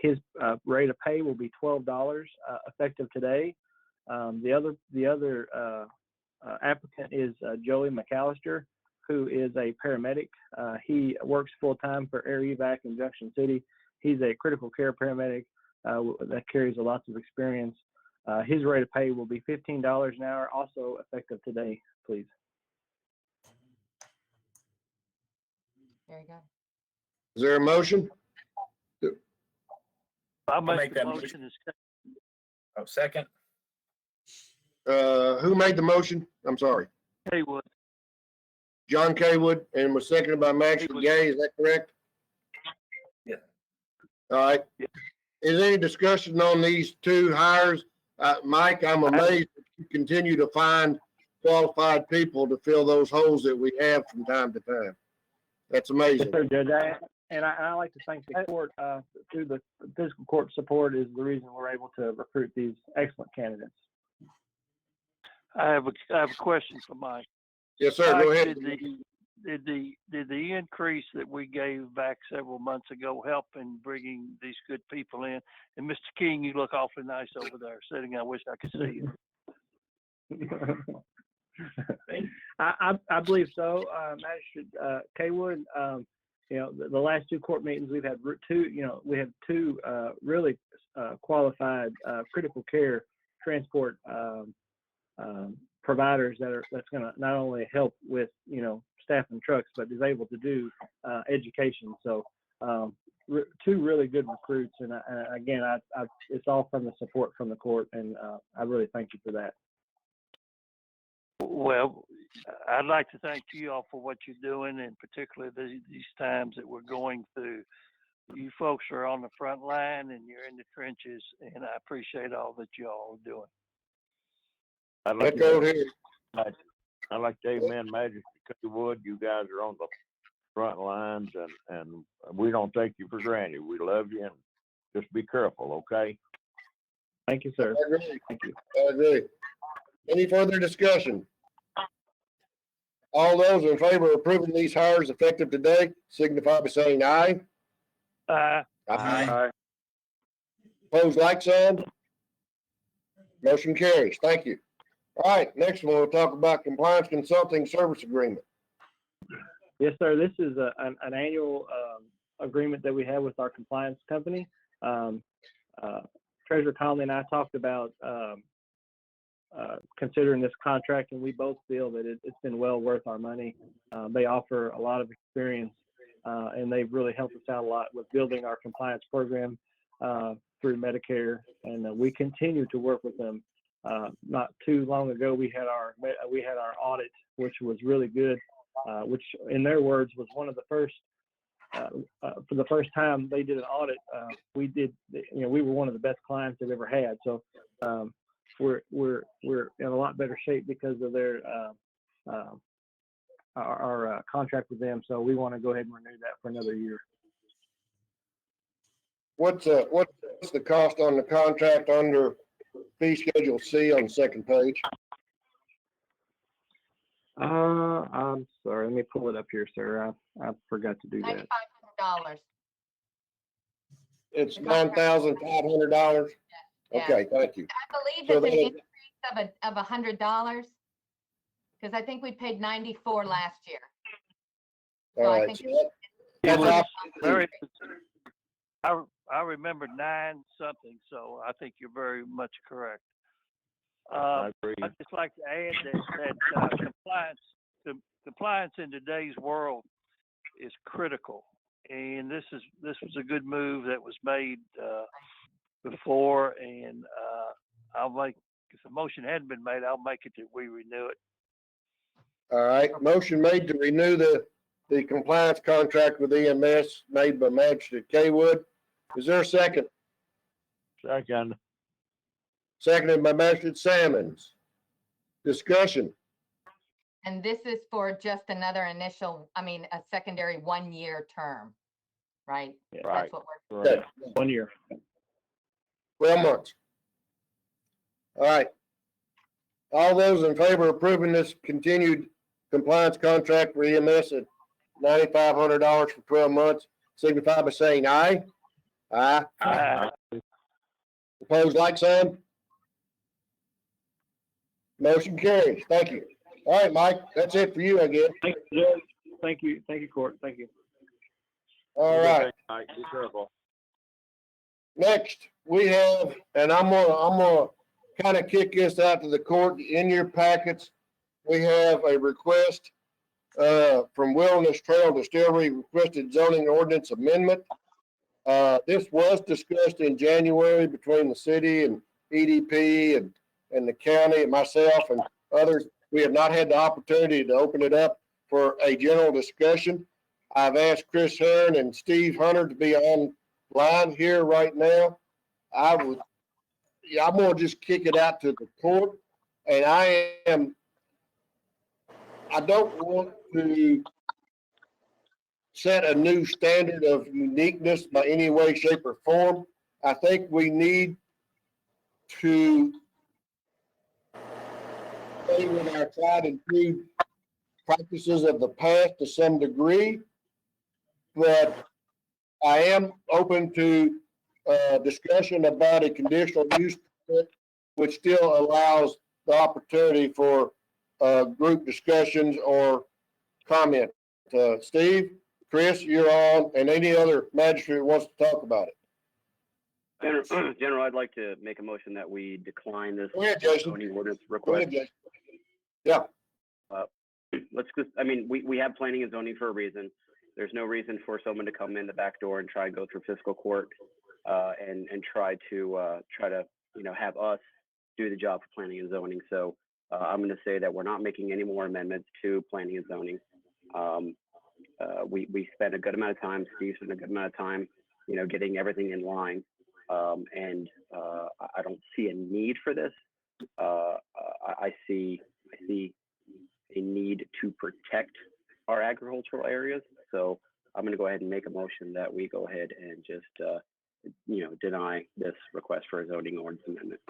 his rate of pay will be $12 effective today. The other applicant is Joey McAlister, who is a paramedic. He works full-time for Air Evac in Junction City. He's a critical care paramedic that carries a lot of experience. His rate of pay will be $15 an hour, also effective today, please. Very good. Is there a motion? I'll make make the that motion. Oh, second. Who made the motion? I'm sorry. Haywood. John Kaywood, and was seconded by Magistrate Gay, is that correct? Yeah. All right. Is there any discussion on these two hires? Mike, I'm amazed that you continue to find qualified people to fill those holes that we have from time to time. That's amazing. Yes, sir, Judge. And I like to thank the court through the fiscal court support is the reason we're able to recruit these excellent candidates. I have a question for Mike. Yes, sir. Go Mike, ahead. Did the increase that we gave back several months ago help in bringing these good people in? And Mr. King, you look awfully nice over there sitting. I wish I could see you. I believe so, Magistrate Kaywood. The last two court meetings we've had two really qualified critical care transport providers that's going to not only help with staff and trucks, but is able to do education. So two really good recruits, and again, it's all from the support from the court, and I really thank you for that. Well, I'd like to thank you all for what you're doing, and particularly these times that we're going through. You folks are on the front line and you're in the trenches, and I appreciate all that you all are doing. I'd like Go ahead. I'd like to amen Magistrate Wood. You guys are on the front lines, and we don't take you for granted. We love you, and just be careful, okay? Thank you, sir. I agree. Thank you. I agree. Any further discussion? All those in favor of approving these hires effective today, signify by saying aye. Aye. Opposed, like sign. Motion carries. Thank you. All right, next one, we'll talk about compliance consulting service agreement. Yes, sir. This is an annual agreement that we have with our compliance company. Treasurer Conley and I talked about considering this contract, and we both feel that it's been well worth our money. They offer a lot of experience, and they've really helped us out a lot with building our compliance program through Medicare, and we continue to work with them. Not too long ago, we had our audit, which was really good, which in their words was one of the first. For the first time they did an audit, we were one of the best clients they've ever had. So we're in a lot better shape because of their our contract with them. So we want to go ahead and renew that for another year. What's the cost on the contract under fee schedule C on the second page? I'm sorry. Let me pull it up here, sir. I forgot to do that. $9,500. It's $9,500. Yeah. Okay, thank you. I believe So it's an they- increase of $100 because I think we paid 94 last year. All So I right. think So It was that's I remember 9 something, so I think you're very much correct. I agree. I'd just like to add that compliance in today's world is critical, and this was a good move that was made before, and I'll make, if the motion hadn't been made, I'll make it that we renew it. All right, motion made to renew the compliance contract with EMS made by Magistrate Kaywood. Is there a second? Second. Seconded by Magistrate Sammons. Discussion. And this is for just another a secondary 1-year term, right? Yeah, That's right. what we're. Okay, 1 year. 12 months. All right. All those in favor of approving this continued compliance contract for EMS at $9,500 for 12 months, signify by saying aye. Aye. Aye. Opposed, like sign? Motion carries. Thank you. All right, Mike, that's it for you, I guess. Thank you, Judge. Thank you, Court. Thank you. All right. Be careful. Next, we have, and I'm gonna kind of kick this out to the court. In your packets, we have a request from Wilderness Trail Distillery, requested zoning ordinance amendment. This was discussed in January between the city and EDP and the county and myself and others. We have not had the opportunity to open it up for a general discussion. I've asked Chris Hearn and Steve Hunter to be online here right now. I'm gonna just kick it out to the court, and I don't want to set a new standard of uniqueness by any way, shape, or form. I think we need to stay with our tried and true practices of the past to some degree, but I am open to discussion about a conditional use permit, which still allows the opportunity for group discussions or comment. Steve, Chris, you're on, and any other magistrate wants to talk about it. General, I'd like to make a motion that we decline this Go ahead, Jason. zoning ordinance Go request. ahead, Jason. Yeah. Let's just, I mean, we have planning and zoning for a reason. There's no reason for someone to come in the back door and try and go through fiscal court and try to have us do the job for planning and zoning. So I'm going to say that we're not making any more amendments to planning and zoning. We spent a good amount of time, Steve spent a good amount of time, getting everything in line. And I don't see a need for this. I see a need to protect our agricultural areas. So I'm going to go ahead and make a motion that we go ahead and just, deny this request for a zoning ordinance amendment.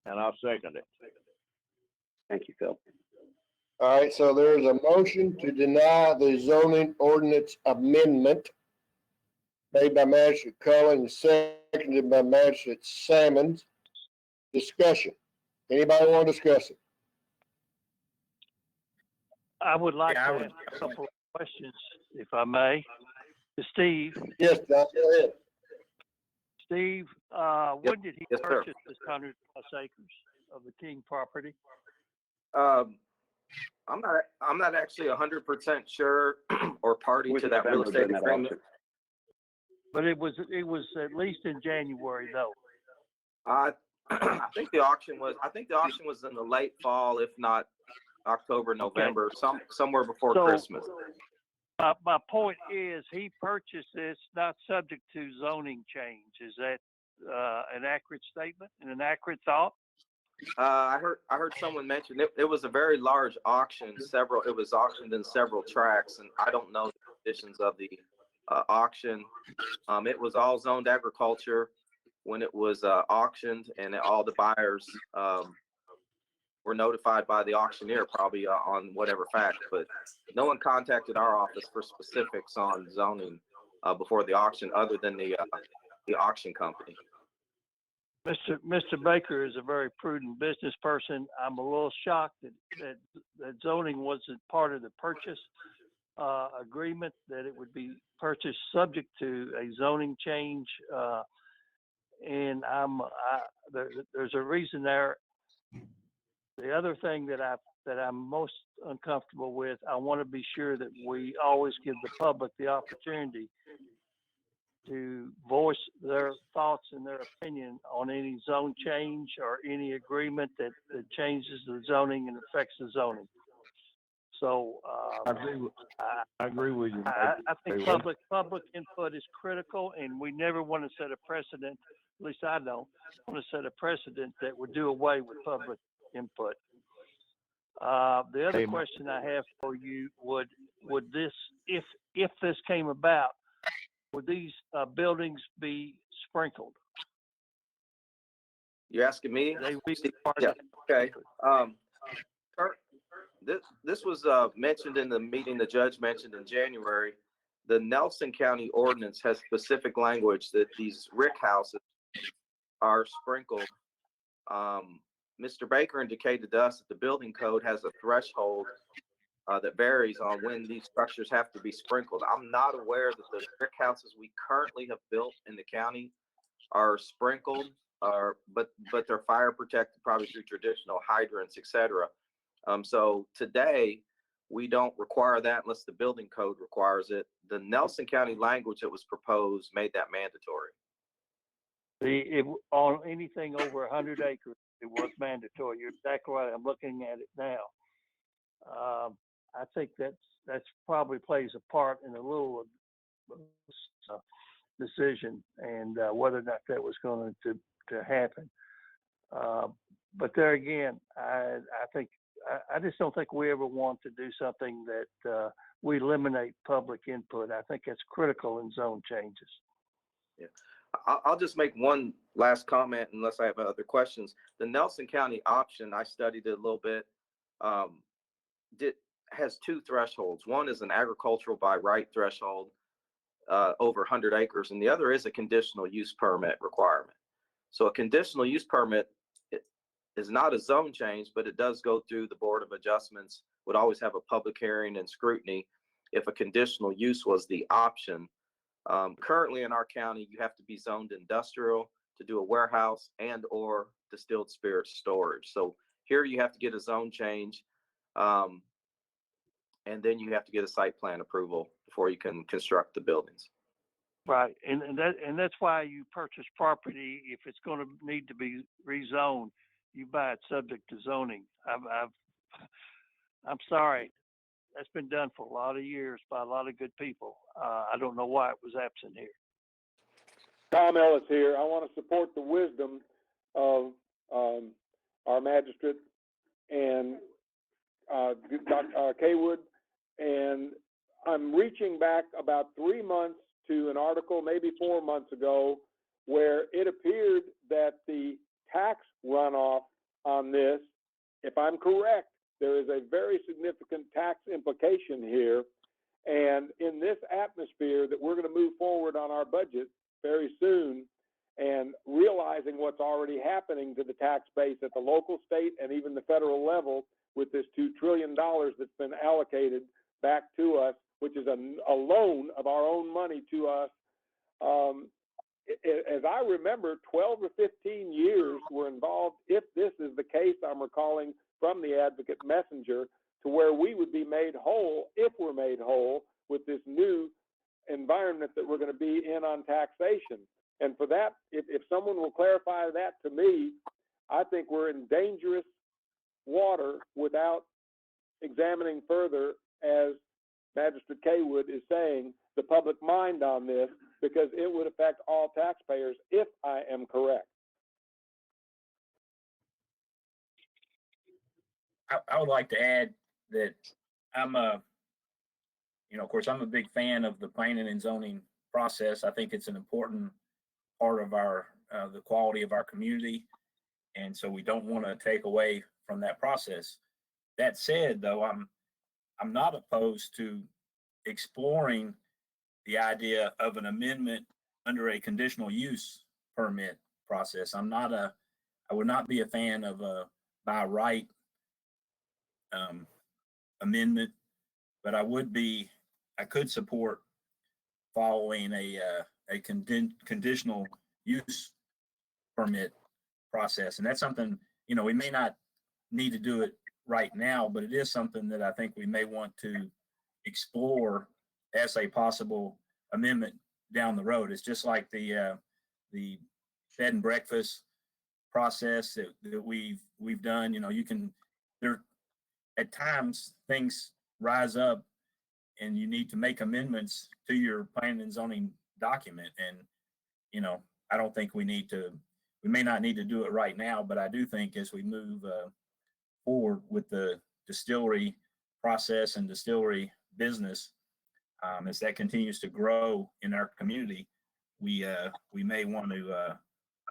And I'll second it. Thank you, Phil. All right, so there's a motion to deny the zoning ordinance amendment made by Magistrate Cullen, seconded by Magistrate Salmons. Discussion. Anybody want to discuss it? I would like Yeah, I to would- ask a couple of questions, if I may. To Steve. Yes, John, go ahead. Steve, when did he Yes, sir. purchase this 100+ acres of the King property? I'm not actually 100% sure or party to that real estate agreement. But it was at least in January though. I think the auction was in the late fall, if not October, November, somewhere before So- Christmas. My point is, he purchased this not subject to zoning change. Is that an accurate statement and an accurate thought? I heard someone mention it was a very large auction. It was auctioned in several tracks, and I don't know the conditions of the auction. It was all zoned agriculture when it was auctioned, and all the buyers were notified by the auctioneer, probably on whatever fact, but no one contacted our office for specifics on zoning before the auction, other than the auction company. Mr. Baker is a very prudent business person. I'm a little shocked that zoning wasn't part of the purchase agreement, that it would be purchased subject to a zoning change. And there's a reason there. The other thing that I'm most uncomfortable with, I want to be sure that we always give the public the opportunity to voice their thoughts and their opinion on any zone change or any agreement that changes the zoning and affects the zoning. So I agree with you. I think public input is critical, and we never want to set a precedent. At least I don't want to set a precedent that would do away with public input. The other question I have for you would this, if this came about, would these buildings be sprinkled? You asking me? Yeah. Okay. This was mentioned in the meeting the judge mentioned in January. the Nelson County ordinance has specific language that these rick houses are sprinkled. Mr. Baker indicated to us that the building code has a threshold that varies on when these structures have to be sprinkled. I'm not aware that the brick houses we currently have built in the county are sprinkled, but they're fire protected, probably through traditional hydrants, etc. So today we don't require that unless the building code requires it. The Nelson County language that was proposed made that mandatory. On anything over 100 acres, it was mandatory. You're exactly right. I'm looking at it now. I think that's probably plays a part in a little decision and whether or not that was going to happen. But there again, I think I just don't think we ever want to do something that we eliminate public input. I think it's critical in zone changes. Yeah. I'll just make one last comment unless I have other questions. The Nelson County option, I studied it a little bit, has two thresholds. One is an agricultural by right threshold over 100 acres, and the other is a conditional use permit requirement. So a conditional use permit is not a zone change, but it does go through the Board of Adjustments, would always have a public hearing and scrutiny if a conditional use was the option. Currently in our county, you have to be zoned industrial to do a warehouse and or distilled spirit storage. So here you have to get a zone change, and then you have to get a site plan approval before you can construct the buildings. Right, and that's why you purchase property. If it's going to need to be rezoned, you buy it subject to zoning. I'm sorry, that's been done for a lot of years by a lot of good people. I don't know why it was absent here. Tom Ellis here. I want to support the wisdom of our magistrate and Dr. Kaywood, and I'm reaching back about 3 months to an article maybe 4 months ago where it appeared that the tax runoff on this, if I'm correct, there is a very significant tax implication here. And in this atmosphere that we're going to move forward on our budget very soon, and realizing what's already happening to the tax base at the local, state, and even the federal level with this $2 trillion that's been allocated back to us, which is a loan of our own money to us. As I remember, 12 or 15 years were involved, if this is the case, I'm recalling from the Advocate Messenger, to where we would be made whole, if we're made whole, with this new environment that we're going to be in on taxation. And for that, if someone will clarify that to me, I think we're in dangerous water without examining further, as Magistrate Kaywood is saying, the public mind on this, because it would affect all taxpayers, if I am correct. I would like to add that I'm of course, I'm a big fan of the planning and zoning process. I think it's an important part of our, the quality of our community. And so we don't want to take away from that process. That said, though, I'm not opposed to exploring the idea of an amendment under a conditional use permit process. I would not be a fan of a by right amendment, but I could support following a conditional use permit process. And that's something, we may not need to do it right now, but it is something that I think we may want to explore as a possible amendment down the road. It's just like the bed and breakfast process that we've done. At times things rise up and you need to make amendments to your planning and zoning document. And, I don't think we may not need to do it right now, but I do think as we move forward with the distillery process and distillery business, as that continues to grow in our community, we may want to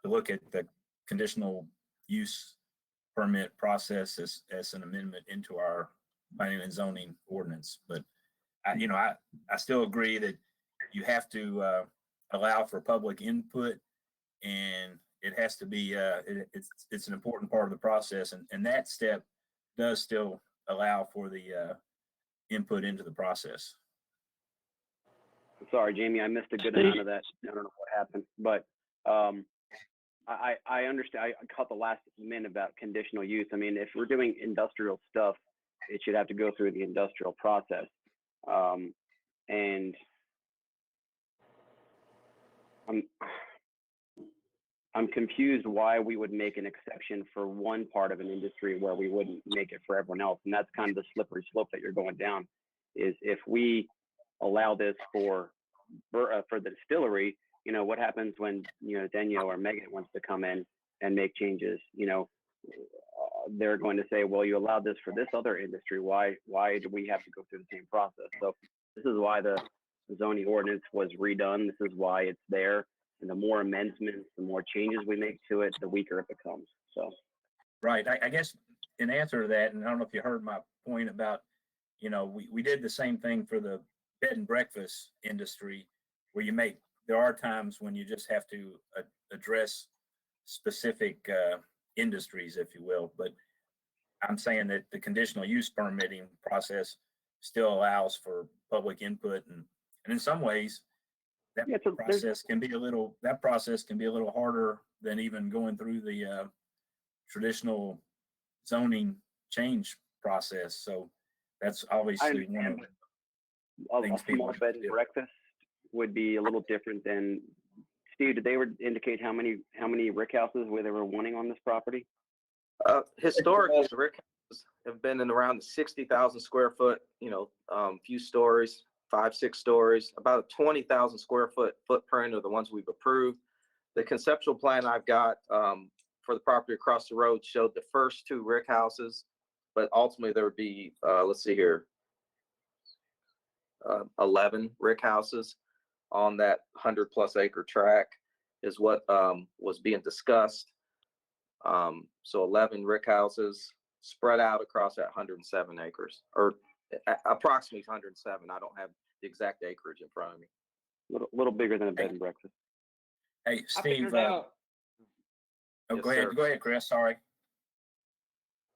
look at the conditional use permit process as an amendment into our planning and zoning ordinance. But I still agree that you have to allow for public input, and it has to be it's an important part of the process, and that step does still allow for the input into the process. Sorry, Jamie, I missed a good amount of that. I don't know what happened, but I understand. I caught the last minute about conditional use. I mean, if we're doing industrial stuff, it should have to go through the industrial process. And I'm confused why we would make an exception for one part of an industry where we wouldn't make it for everyone else. And that's kind of the slippery slope that you're going down. Is if we allow this for the distillery, you know, what happens when, you know, Danielle or Megan wants to come in and make changes? You know, they're going to say, well, you allowed this for this other industry. Why do we have to go through the same process? So this is why the zoning ordinance was redone. This is why it's there. And the more amendments, the more changes we make to it, the weaker it becomes. So, right. I guess in answer to that, and I don't know if you heard my point about, you know, we did the same thing for the bed and breakfast industry, where there are times when you just have to address specific industries, if you will. But I'm saying that the conditional use permitting process still allows for public input, and in some ways, that process can be a little harder than even going through the traditional zoning change process. So that's obviously one of the things. A small bed and breakfast would be a little different than, Steve, did they indicate how many rick houses where they were wanting on this property? Historically, the rick houses have been in around the 60,000 square foot, few stories, 5-6 stories. About a 20,000 square foot footprint are the ones we've approved. The conceptual plan I've got for the property across the road showed the first 2 rick houses, but ultimately there would be, 11 rick houses on that 100+ acre tract is what was being discussed. So 11 rick houses spread out across that 107 acres, or approximately 107. I don't have the exact acreage in front of me. Little bigger than a bed and breakfast. Hey, Steve. Yes, go ahead. sir. Go ahead, Chris. Sorry.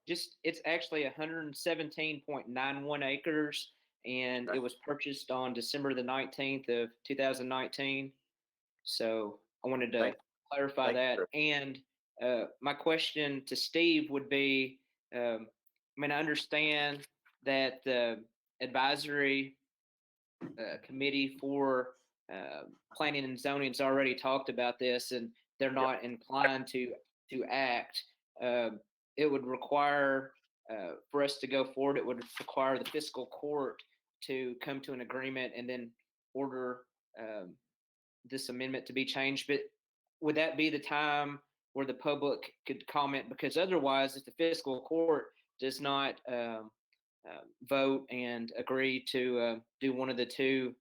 It's actually 117.91 acres, and it was purchased on December the 19th of 2019. So I wanted to clarify that. And my question to Steve would be, I understand that the advisory committee for planning and zoning has already talked about this, and they're not inclined to act. It would require, for us to go forward, it would require the fiscal court to come to an agreement and then order this amendment to be changed. But would that be the time where the public could comment? Because otherwise, if the fiscal court does not vote and agree to do one of the 2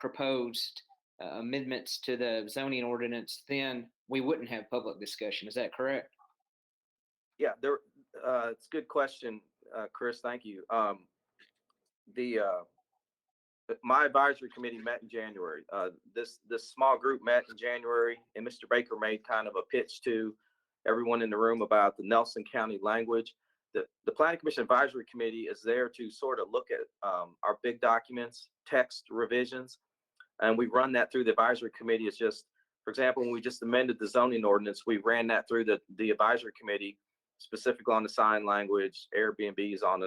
proposed amendments to the zoning ordinance, then we wouldn't have public discussion. Is that correct? Yeah, it's a good question, Chris. Thank you. My advisory committee met in January. This small group met in January, and Mr. Baker made kind of a pitch to everyone in the room about the Nelson County language. The Planning Commission Advisory Committee is there to sort of look at our big documents, text revisions, and we run that through the advisory committee. It's just, for example, when we just amended the zoning ordinance, we ran that through the advisory committee, specifically on the sign language, Airbnbs, on,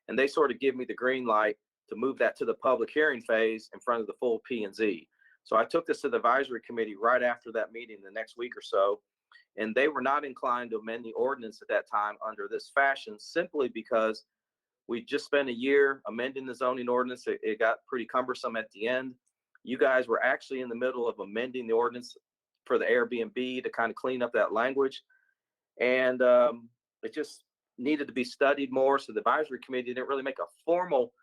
and they sort of give me the green light to move that to the public hearing phase in front of the full P&Z. So I took this to the advisory committee right after that meeting, the next week or so, and they were not inclined to amend the ordinance at that time under this fashion, simply because we just spent a year amending the zoning ordinance. It got pretty cumbersome at the end. You guys were actually in the middle of amending the ordinance for the Airbnb to kind of clean up that language. And it just needed to be studied more. So the advisory committee didn't really make a formal,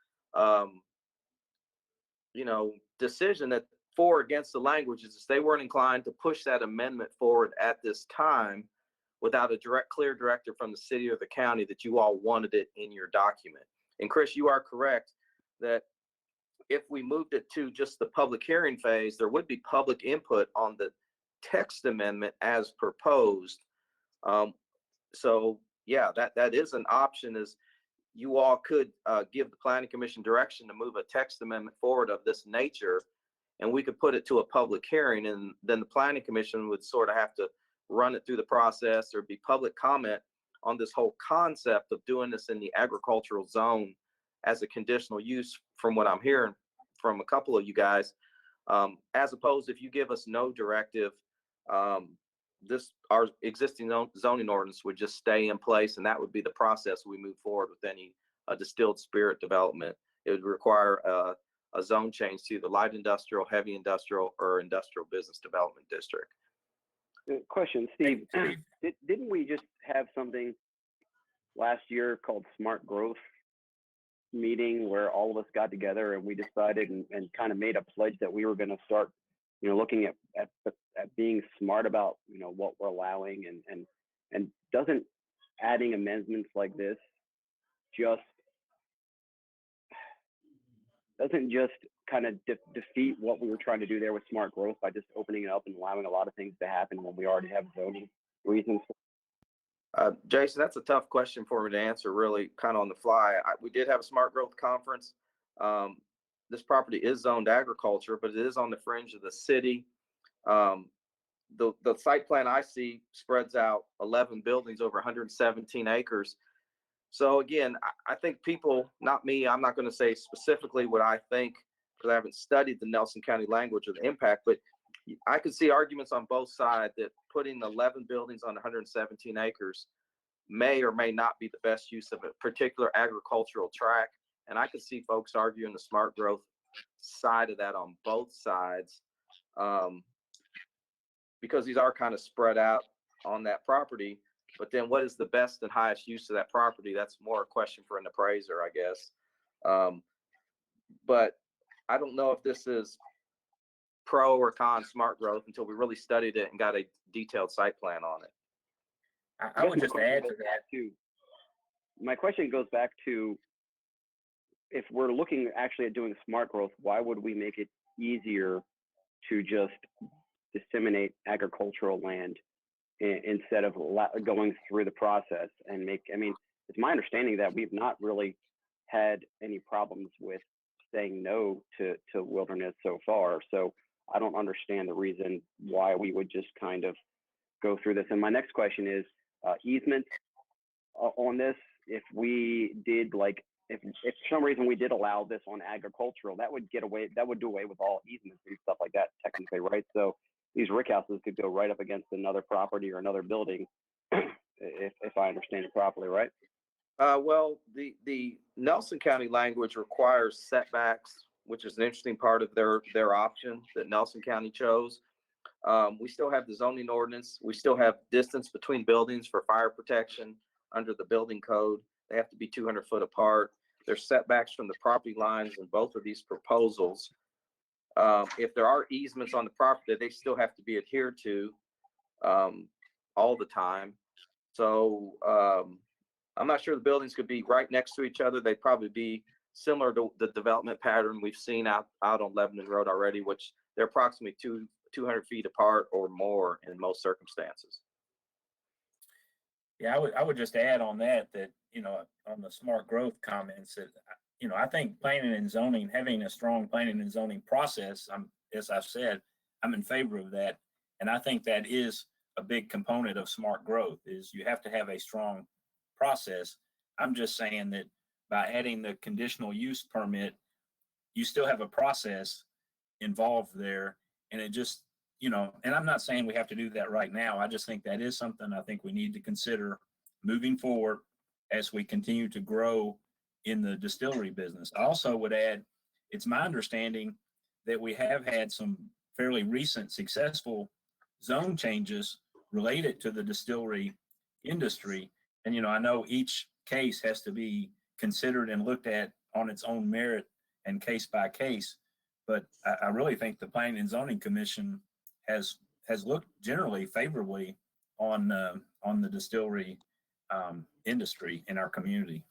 decision that for or against the languages. They weren't inclined to push that amendment forward at this time without a clear directive from the city or the county that you all wanted it in your document. And Chris, you are correct that if we moved it to just the public hearing phase, there would be public input on the text amendment as proposed. So yeah, that is an option, is you all could give the planning commission direction to move a text amendment forward of this nature, and we could put it to a public hearing, and then the planning commission would sort of have to run it through the process. There'd be public comment on this whole concept of doing this in the agricultural zone as a conditional use, from what I'm hearing from a couple of you guys, as opposed if you give us no directive, our existing zoning ordinance would just stay in place, and that would be the process we move forward with any distilled spirit development. It would require a zone change to the light industrial, heavy industrial, or industrial business development district. Question, Steve. Didn't we just have something last year called Smart Growth meeting where all of us got together and we decided and kind of made a pledge that we were going to start, looking at being smart about, what we're allowing, and doesn't adding amendments like this doesn't just kind of defeat what we were trying to do there with smart growth by just opening it up and allowing a lot of things to happen when we already have zoning reasons? Jason, that's a tough question for me to answer really kind of on the fly. We did have a smart growth conference. This property is zoned agriculture, but it is on the fringe of the city. The site plan I see spreads out 11 buildings over 117 acres. So again, I think people, not me, I'm not going to say specifically what I think because I haven't studied the Nelson County language or the impact, but I could see arguments on both sides that putting 11 buildings on 117 acres may or may not be the best use of a particular agricultural tract. And I could see folks arguing the smart growth side of that on both sides, because these are kind of spread out on that property. But then what is the best and highest use of that property? That's more a question for an appraiser, I guess. But I don't know if this is pro or con smart growth until we really studied it and got a detailed site plan on it. I would just add to that. My question goes back to, if we're looking actually at doing smart growth, why would we make it easier to just disseminate agricultural land instead of going through the process and it's my understanding that we've not really had any problems with saying no to wilderness so far. So I don't understand the reason why we would just kind of go through this. And my next question is easements on this. If we did if for some reason we did allow this on agricultural, that would do away with all easements and stuff like that technically, right? So these rick houses could go right up against another property or another building, if I understand it properly, right? Well, the Nelson County language requires setbacks, which is an interesting part of their option that Nelson County chose. We still have the zoning ordinance. We still have distance between buildings for fire protection under the building code. They have to be 200 foot apart. There's setbacks from the property lines in both of these proposals. If there are easements on the property, they still have to be adhered to all the time. So I'm not sure the buildings could be right next to each other. They'd probably be similar to the development pattern we've seen out on Lebanon Road already, which they're approximately 200 feet apart or more in most circumstances. Yeah, I would just add on that, on the smart growth comments, that, I think planning and zoning, having a strong planning and zoning process, as I've said, I'm in favor of that. And I think that is a big component of smart growth, is you have to have a strong process. I'm just saying that by adding the conditional use permit, you still have a process involved there. And it just, and I'm not saying we have to do that right now. I just think that is something I think we need to consider moving forward as we continue to grow in the distillery business. I also would add, it's my understanding that we have had some fairly recent successful zone changes related to the distillery industry. And, I know each case has to be considered and looked at on its own merit and case by case. But I really think the Planning and Zoning Commission has looked generally favorably on the distillery industry in our community.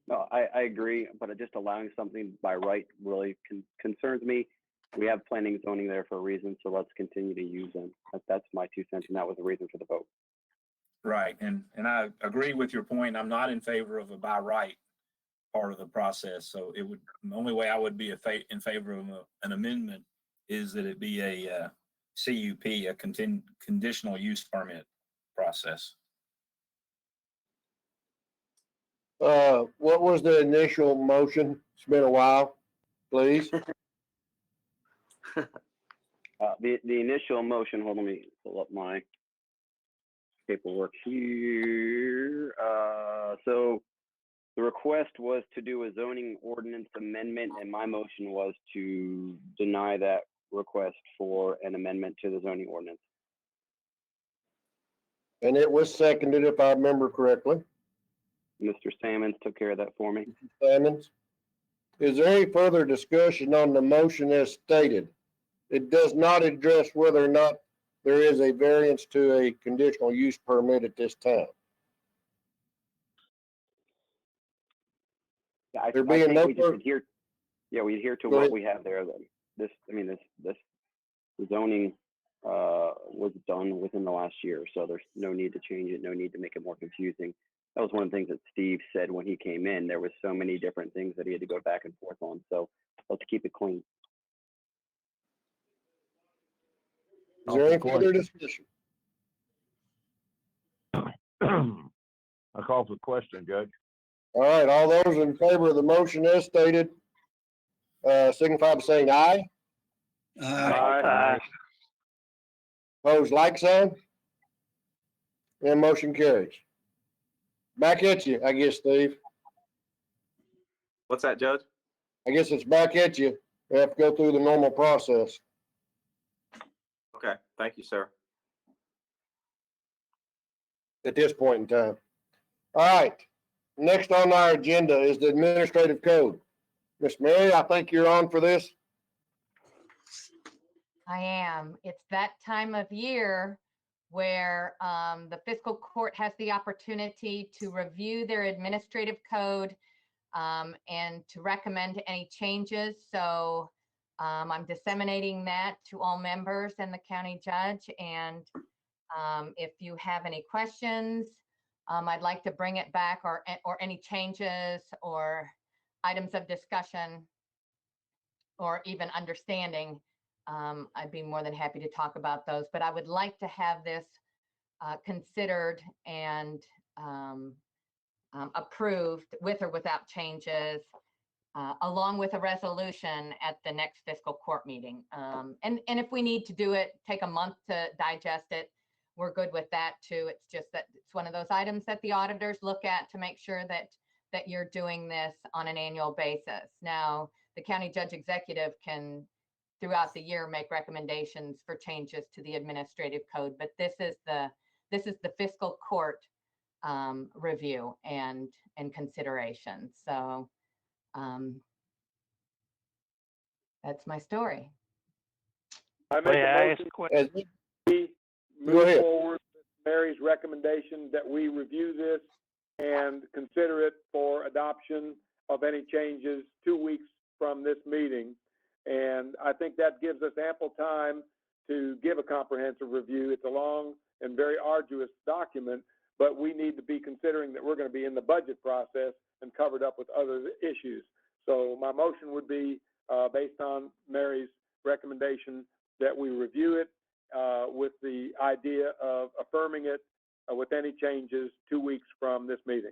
No, I agree, but just allowing something by right really concerns me. We have planning and zoning there for a reason, so let's continue to use them. That's my 2 cents, and that was the reason for the vote. Right, and I agree with your point. I'm not in favor of a by right part of the process. So it would, the only way I would be in favor of an amendment is that it be a CUP, a conditional use permit process. What was the initial motion? It's been a while, please. The initial motion, hold on, let me pull up my paperwork here. So the request was to do a zoning ordinance amendment, and my motion was to deny that request for an amendment to the zoning ordinance. And it was seconded, if I remember correctly. Mr. Salmons took care of that for me. Salmons. Is there any further discussion on the motion as stated? It does not address whether or not there is a variance to a conditional use permit at this time. Yeah, I There think being no we just fur- adhere. Yeah, we adhere to Go what ahead. we have there. This zoning was done within the last year, so there's no need to change it, no need to make it more confusing. That was one of the things that Steve said when he came in. There was so many different things that he had to go back and forth on. So let's keep it clean. Is there any further discussion? I call for the question, Judge. All right, all those in favor of the motion as stated, signify by saying aye. Aye. Opposed, like sign. And motion carries. Back at you, I guess, Steve. What's that, Judge? I guess it's back at you. We have to go through the normal process. Okay, thank you, sir. At this point in time. All right, next on our agenda is the administrative code. Miss Mary, I think you're on for this. I am. It's that time of year where the fiscal court has the opportunity to review their administrative code and to recommend any changes. So I'm disseminating that to all members and the county judge. And if you have any questions, I'd like to bring it back, or any changes or items of discussion or even understanding. I'd be more than happy to talk about those, but I would like to have this considered and approved with or without changes, along with a resolution at the next fiscal court meeting. And if we need to do it, take a month to digest it, we're good with that too. It's just that it's one of those items that the auditors look at to make sure that you're doing this on an annual basis. Now, the county judge executive can, throughout the year, make recommendations for changes to the administrative code, but this is the fiscal court review and consideration. So that's my story. I make May I a ask motion a question? we Go move ahead. forward with Mary's recommendation that we review this and consider it for adoption of any changes 2 weeks from this meeting. And I think that gives us ample time to give a comprehensive review. It's a long and very arduous document, but we need to be considering that we're going to be in the budget process and covered up with other issues. So my motion would be based on Mary's recommendation that we review it with the idea of affirming it with any changes 2 weeks from this meeting.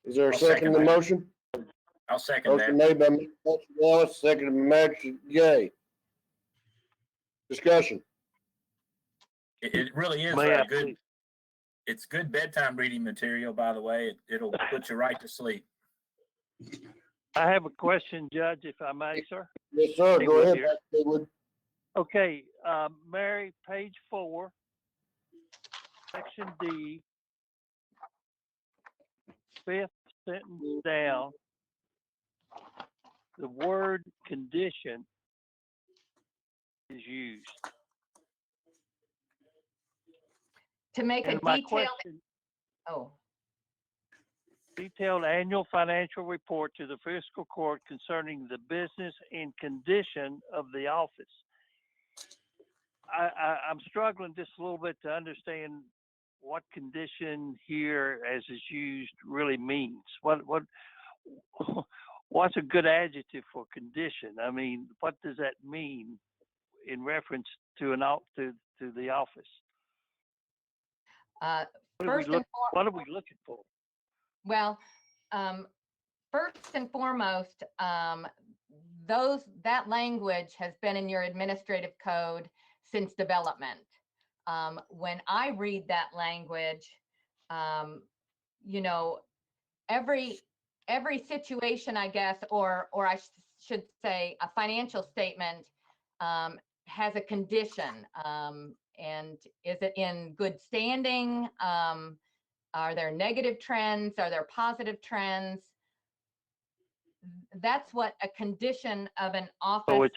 Is there a I'll second second to the that. motion? I'll second Motion that. made by Mr. Wallace, seconded by Magistrate Gay. Discussion. It really is May I a good, please- it's good bedtime reading material, by the way. It'll put you right to sleep. I have a question, Judge, if I may, sir. Yes, sir. Go Haywood ahead, here. Dr. Haywood. Okay, Mary, page 4, section D, 5th sentence down, the word condition is used. To make a And my detailed, question, oh, detailed annual financial report to the fiscal court concerning the business and condition of the office. I'm struggling just a little bit to understand what condition here as is used really means. What's a good adjective for condition? I mean, what does that mean in reference to the office? What are we looking for? Well, first and foremost, that language has been in your administrative code since development. When I read that language, you know, every situation, I guess, or I should say a financial statement has a condition. And is it in good standing? Are there negative trends? Are there positive trends? That's what a condition of an office,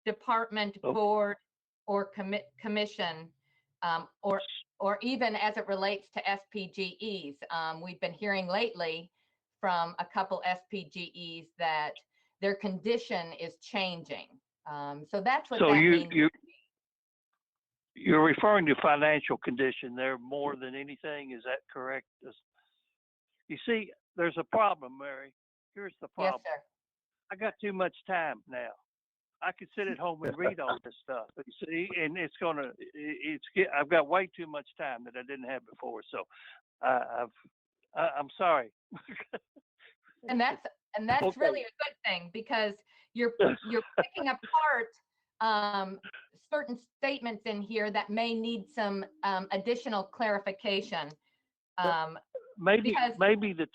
department, board, or commission, or even as it relates to SPGEs. We've been hearing lately from a couple SPGEs that their condition is changing. So that's what that means. You're referring to financial condition there more than anything. Is that correct? You see, there's a problem, Mary. Here's the problem. Yes, sir. I got too much time now. I could sit at home and read all this stuff, you see, and I've got way too much time that I didn't have before. So I'm sorry. And that's Okay. really a good thing, because you're picking apart certain statements in here that may need some additional clarification. Maybe the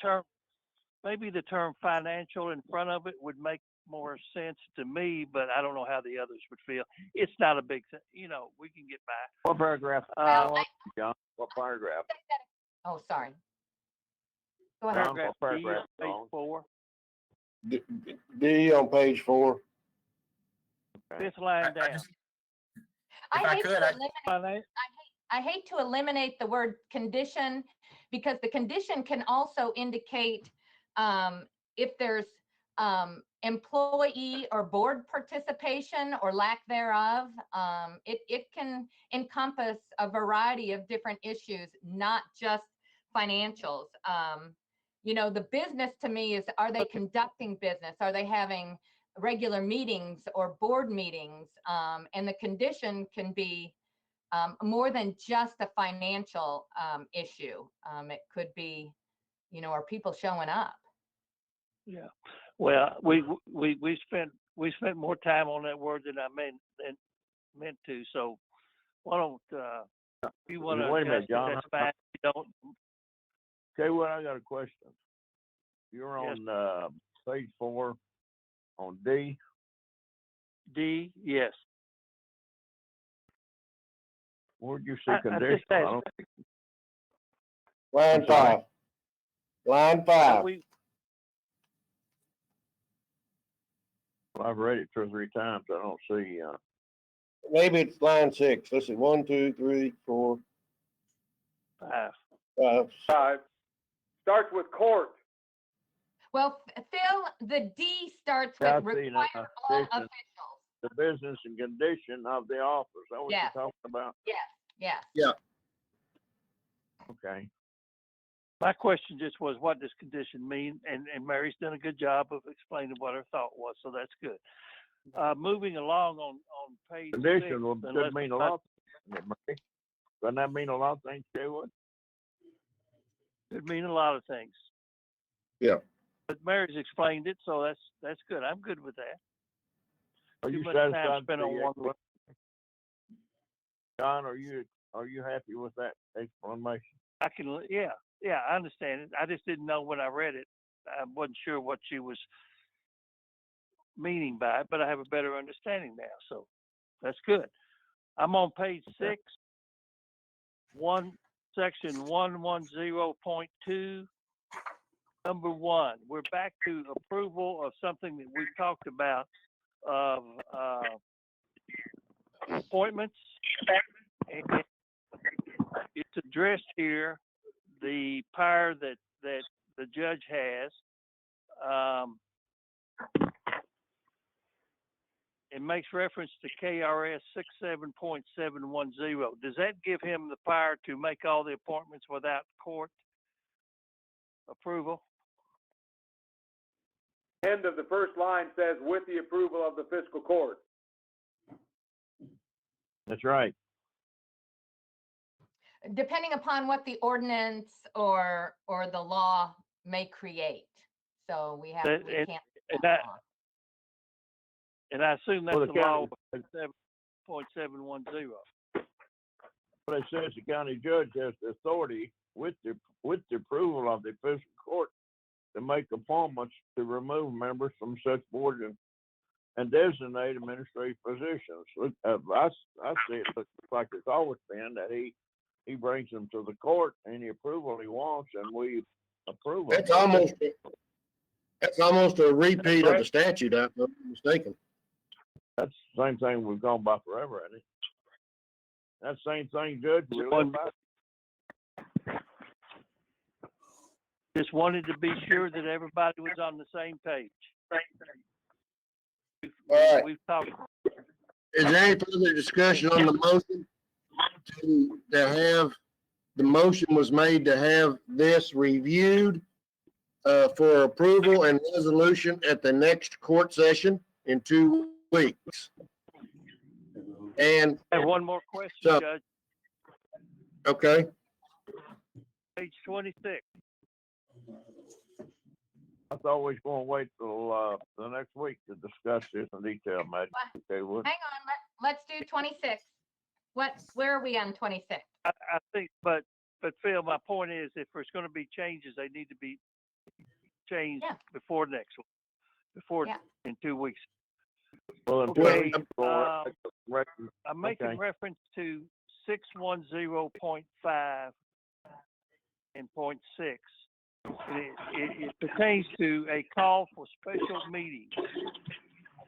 term financial in front of it would make more sense to me, but I don't know how the others would feel. It's not a big thing, you know. We can get by. What paragraph? John, what paragraph? Oh, sorry. Go ahead. Paragraph What D, paragraph, page John? 4. D on page 4. Fifth line down. I hate to eliminate the word condition, because the condition can also indicate if there's employee or board participation or lack thereof. It can encompass a variety of different issues, not just financials. You know, the business to me is, are they conducting business? Are they having regular meetings or board meetings? And the condition can be more than just a financial issue. It could be, you know, are people showing up? Yeah. Well, we spent more time on that word than I meant to. So why don't you want to? Wait a minute, John. That's fine. You don't. Okay, well, I got a question. You're on page 4 on D. D, yes. Where'd you see condition? I don't think. Line 5. Line 5. I've read it 2 or 3 times. I don't see. Maybe it's line 6. Let's see. 1, 2, 3, 4, 5. 5. Starts with court. Well, Phil, the D starts with require all officials. The business and condition of the office. Is that what you're talking about? Yes. Yeah. Okay. My question just was, what does condition mean? And Mary's done a good job of explaining what her thought was, so that's good. Moving along on page 6. Condition could mean a lot. Doesn't that mean a lot of things, Jaywood? Could mean a lot of things. Yeah. But Mary's explained it, so that's good. I'm good with that. Are you Too much time satisfied spent on one word. John, are you happy with that explanation? Yeah, I understand it. I just didn't know when I read it. I wasn't sure what she was meaning by it, but I have a better understanding now, so that's good. I'm on page 6, section 110.2, number 1. We're back to approval of something that we've talked about, of appointments, and it's addressed here, the power that the judge has. It makes reference to KRS 67.710. Does that give him the power to make all the appointments without court approval? End of the first line says, with the approval of the fiscal court. That's right. Depending upon what the ordinance or the law may create. So we can't. And put that on. And I assume that's Well, the the law county- 7.710. But it says the county judge has the authority with the approval of the fiscal court to make appointments to remove members from such boards and designate administrative positions. I see it looks like it's always been that he brings them to the court, any approval he wants, and we approve them. That's almost a repeat of the statute, if I'm not mistaken. That's the same thing we've gone by forever, ain't it? That same thing, Judge. We live by. Just wanted to be sure that everybody was on the same page. All right. We've talked. Is there any further discussion on the motion to have, the motion was made to have this reviewed for approval and resolution at the next court session in 2 weeks? And I have one more question, So- Judge. okay, Page 26. I thought we was going to wait till the next week to discuss this in detail, Magic. Okay, well, Hang on, let's do 26. Where are we on 26? I think, but Phil, my point is, if there's going to be changes, they need to be changed before next one, before in 2 weeks. well, Okay, record. I'm making Okay. reference to 610.5 and .6. It pertains to a call for special meetings.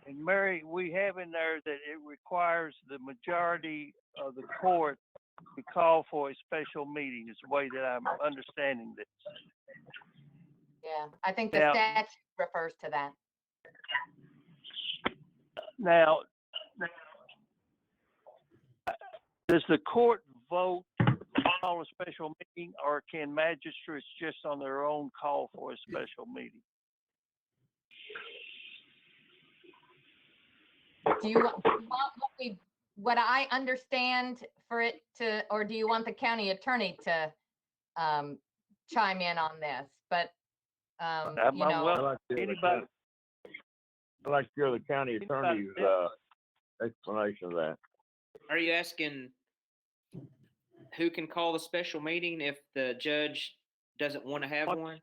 And Mary, we have in there that it requires the majority of the court to call for a special meeting, is the way that I'm understanding this. Yeah, I think the Now- statute refers to that. Now, does the court vote to call a special meeting, or can magistrates just on their own call for a special meeting? Do you want what I understand for it to, or do you want the county attorney to chime in on this? But, I'm you know. well, anybody, I'd like to hear the county attorney's explanation of that. Are you asking who can call the special meeting if the judge doesn't want to have one?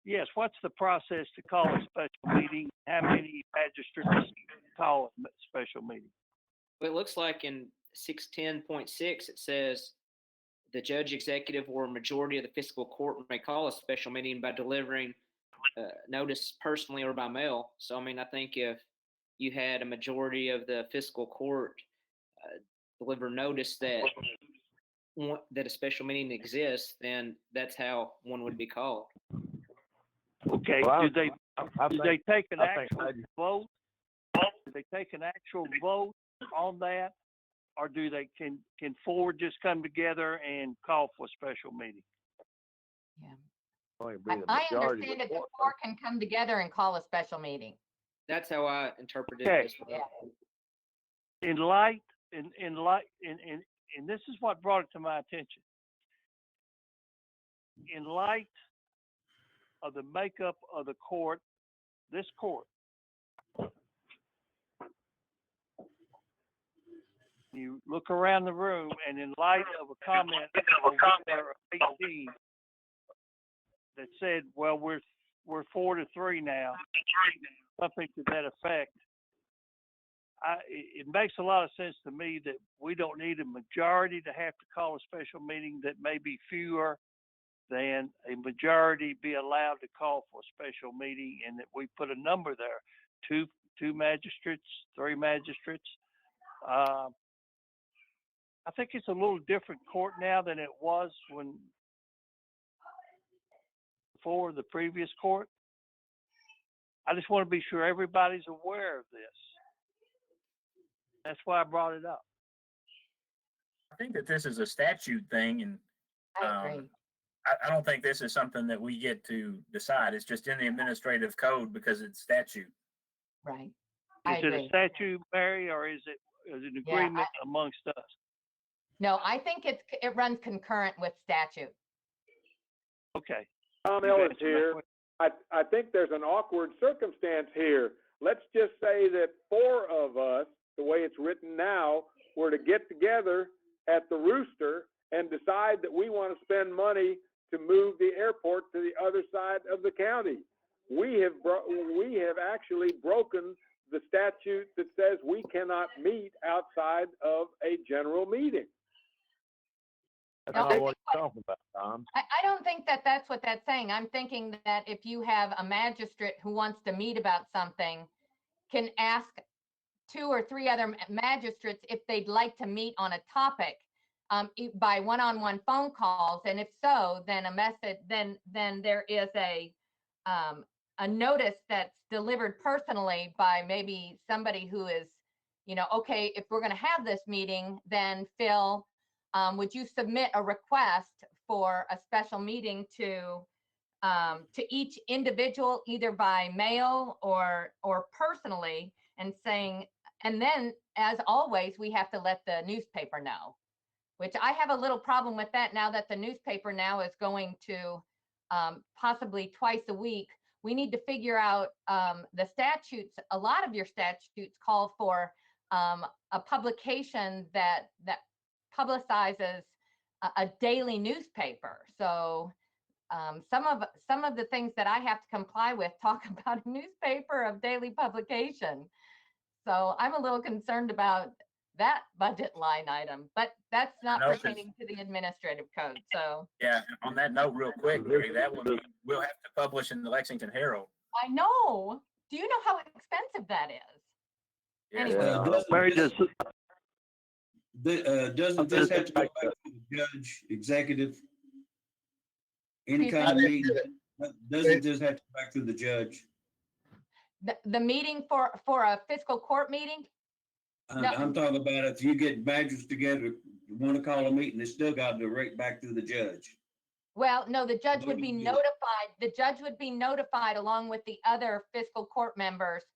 yes, what's the process to call a special meeting? How many magistrates call a special meeting? Well, it looks like in 610.6, it says the judge, executive, or majority of the fiscal court may call a special meeting by delivering notice personally or by mail. So, I mean, I think if you had a majority of the fiscal court deliver notice that a special meeting exists, then that's how one would be called. Okay, Well, do they take an I think actual vote? Do they take an actual vote on that? Or do they, can four just come together and call for a special meeting? Only be the I majority of understand the that the court. court can come together and call a special meeting. That's how I interpreted Okay. this. Yeah. In light, and this is what brought it to my attention. In light of the makeup of the court, this court, you look around the room, and in light of a comment over there of 18 that said, well, we're 4-3 now, something to that effect. It makes a lot of sense to me that we don't need a majority to have to call a special meeting, that may be fewer than a majority be allowed to call for a special meeting, and that we put a number there, two magistrates, 3 magistrates. I think it's a little different court now than it was when before the previous court. I just want to be sure everybody's aware of this. That's why I brought it up. I think that this is a statute thing, and I agree. I don't think this is something that we get to decide. It's just in the administrative code because it's statute. Right. I Is it a agree. statute, Mary, or is it an Yeah, agreement amongst us? No, I think it runs concurrent with statute. Okay. Tom You Ellis answered my here. I think there's an awkward circumstance here. Let's just say that 4 of us, the way it's written now, were to get together at the Rooster and decide that we want to spend money to move the airport to the other side of the county. We have actually broken the statute that says we cannot meet outside of a general meeting. That's No, not I what think you're talking about, Tom. I don't think that that's what that's saying. I'm thinking that if you have a magistrate who wants to meet about something, can ask 2 or 3 other magistrates if they'd like to meet on a topic by one-on-one phone calls. And if so, then a message, then there is a notice that's delivered personally by maybe somebody who is, okay, if we're going to have this meeting, then Phil, would you submit a request for a special meeting to each individual, either by mail or personally, and saying, and then as always, we have to let the newspaper know, which I have a little problem with that now that the newspaper now is going to possibly twice a week. We need to figure out the statutes. A lot of your statutes call for a publication that publicizes a daily newspaper. So some of the things that I have to comply with talk about a newspaper of daily publication. So I'm a little concerned about that budget line item, but that's not I know, 'cause- pertaining to the administrative code. So Yeah, on that note, real quick, Mary, that one we'll have to publish in the Lexington Herald. I know. Do you know how expensive that is? Yeah. Anyway. Mary, doesn't This have to go back to the judge, executive? Any Excuse kind of me? meeting? Doesn't this have to go back to the judge? The meeting for a fiscal court meeting? No. I'm talking about if you get badgers together, you want to call a meeting, they still got to rate back to the judge. Well, no, the judge would be Voting. notified. The judge would be notified along with the other fiscal court members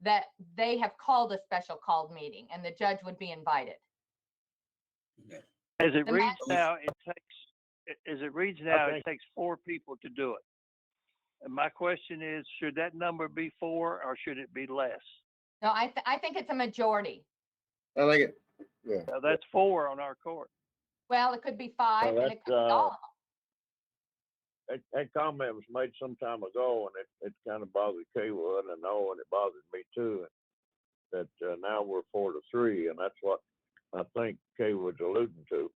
that they have called a special called meeting, and the judge would be invited. As it The reads magistrate- now, it takes 4 people to do it. And my question is, should that number be 4 or should it be less? No, I think it's a majority. I think yeah. Now, that's 4 on our court. Well, it could be 5 Well, and it could be all of them. That comment was made some time ago, and it kind of bothered Kaywood, and I know, and it bothered me too. That now we're 4-3, and that's what I think Kaywood's alluding to.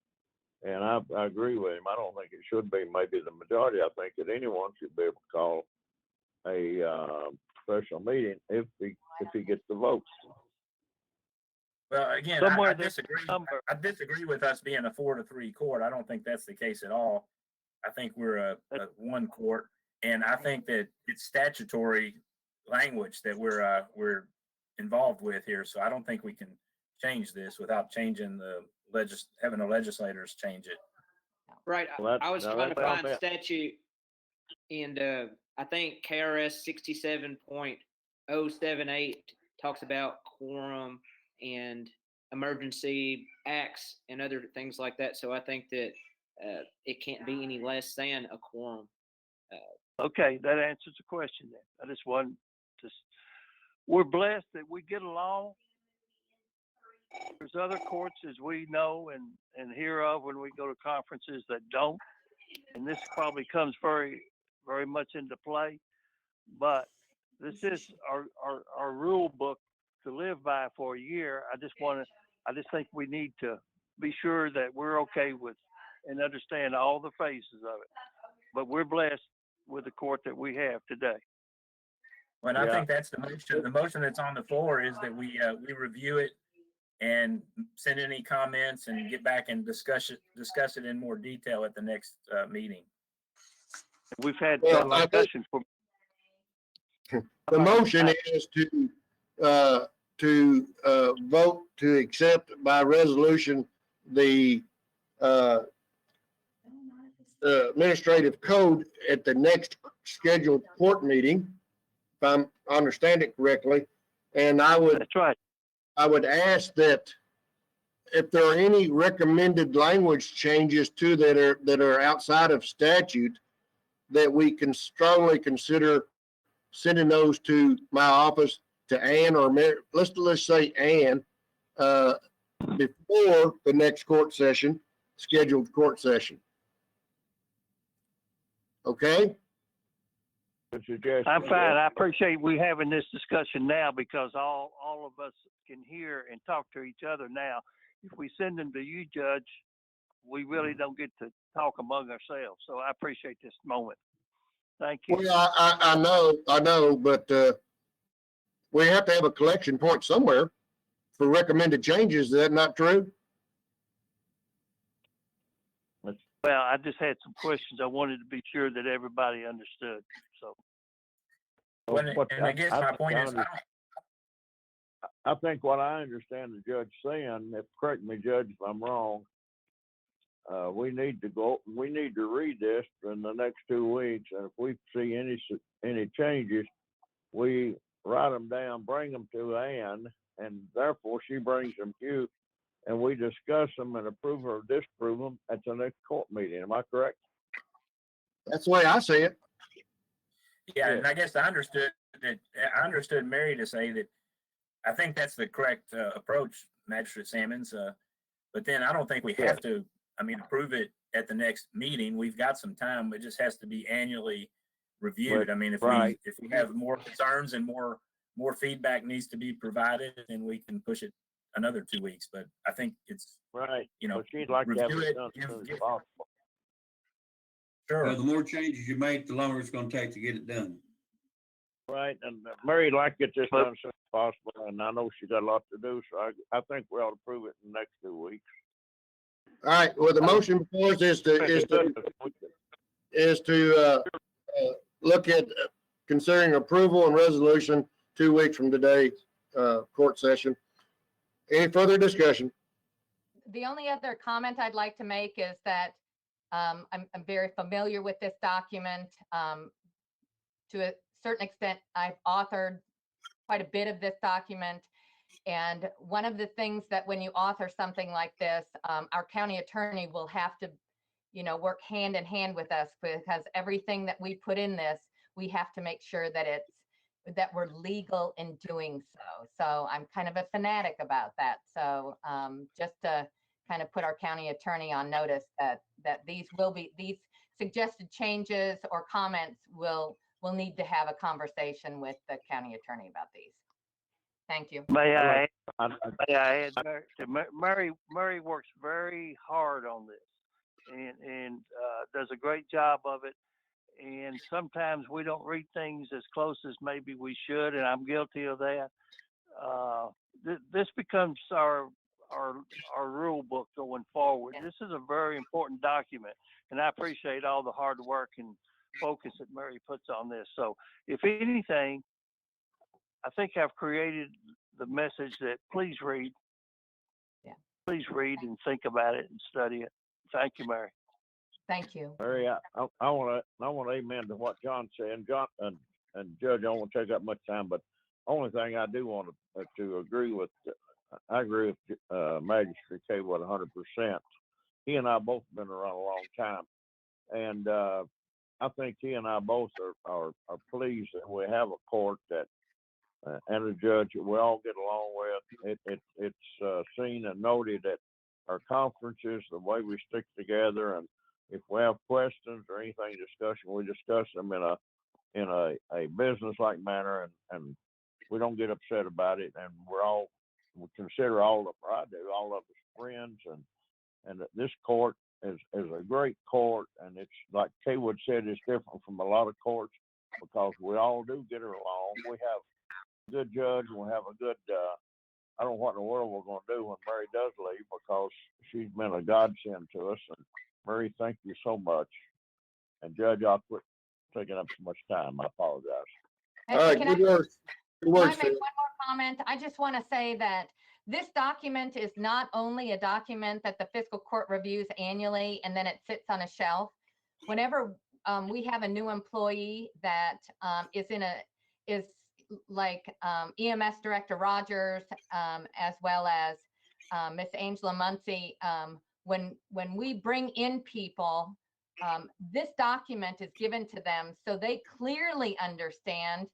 And I agree with him. I don't think it should be maybe the majority. I think that anyone should be able to call a special meeting if he gets the votes. Well, again, Somewhere I there's disagree. a number. I disagree with us being a 4-3 court. I don't think that's the case at all. I think we're a 1 court, and I think that it's statutory language that we're involved with here. So I don't think we can change this without changing having the legislators change it. Right. Well, I was now trying to that's all find bad. statute, and I think KRS 67.078 talks about quorum and emergency acts and other things like that. So I think that it can't be any less than a quorum. Okay, that answers the question then. I just wanted to, we're blessed that we get along. There's other courts, as we know and hear of when we go to conferences, that don't. And this probably comes very, very much into play. But this is our rule book to live by for a year. I just think we need to be sure that we're okay with and understand all the phases of it. But we're blessed with the court that we have today. Well, I think that's the motion. The motion that's on the floor is that we review it and send any comments and get back and discuss it in more detail at the next meeting. We've had Well, I think discussion for. the motion is to vote to accept by resolution the administrative code at the next scheduled court meeting, if I understand it correctly. And That's right. I would ask that if there are any recommended language changes too that are outside of statute, that we can strongly consider sending those to my office, to Ann or Mary. Let's say Ann, before the next court session, scheduled court session. Okay? Good suggestion. I'm fine. I appreciate we having this discussion now because all of us can hear and talk to each other now. If we send them to you, Judge, we really don't get to talk among ourselves. So I appreciate this moment. Thank you. Well, I know, but we have to have a collection point somewhere for recommended changes. Is that not true? Well, I just had some questions. I wanted to be sure that everybody understood. So. And I guess my point is, I think what I understand the judge saying, correct me, Judge, if I'm wrong, we need to read this in the next 2 weeks, and if we see any changes, we write them down, bring them to Ann, and therefore she brings them to you, and we discuss them and approve or disapprove them at the next court meeting. Am I correct? That's the way I see it. yeah, and I guess I understood Mary to say that I think that's the correct approach, Magistrate Sammons. But then I don't think we have to, approve it at the next meeting. We've got some time. It just has to be annually reviewed. If we have more concerns and more feedback needs to be provided, then we can push it another 2 weeks. But I think it's right. But she'd like to have review it it. done as soon as possible. Sure. The more changes you make, the longer it's going to take to get it done. Right, and Mary'd like to get this done as soon as possible, and I know she got a lot to do, so I think we ought to approve it in the next 2 weeks. All right. Well, the motion before us is to look at considering approval and resolution 2 weeks from today, court session. Any further discussion? The only other comment I'd like to make is that I'm very familiar with this document. To a certain extent, I've authored quite a bit of this document. And one of the things that when you author something like this, our county attorney will have to, work hand in hand with us, because everything that we put in this, we have to make sure that that we're legal in doing so. So I'm kind of a fanatic about that. So just to kind of put our county attorney on notice that these suggested changes or comments will need to have a conversation with the county attorney about these. Thank you. May I add, Mary works very hard on this and does a great job of it. And sometimes we don't read things as close as maybe we should, and I'm guilty of that. This becomes our rule book going forward. This is a very important document, and I appreciate all the hard work and focus that Mary puts on this. So if anything, I think I've created the message that please read. Yeah. Please read and think about it and study it. Thank you, Mary. Thank you. Mary, I want to amen to what John said. And John and Judge, I don't want to take up much time, but only thing I do want to agree with, I agree with Magistrate Cable 100%. He and I both been around a long time, and I think he and I both are pleased that we have a court that and a judge that we all get along with. It's seen and noted that our conferences, the way we stick together, and if we have questions or anything discussion, we discuss them in a business-like manner, and we don't get upset about it. And we consider all of them, or I do, all of us friends, and this court is a great court, and it's like Kaywood said, it's different from a lot of courts because we all do get along. We have a good judge, and we have a good. I don't know what in the world we're going to do when Mary does leave, because she's been a godsend to us. And Mary, thank you so much. And Judge, I'll quit taking up so much time. I apologize. All right, Can I- good work. Good Can work, I make Phil. one more comment? I just want to say that this document is not only a document that the fiscal court reviews annually and then it sits on a shelf. Whenever we have a new employee that is like EMS Director Rogers, as well as Miss Angela Muncy, when we bring in people, this document is given to them so they clearly understand.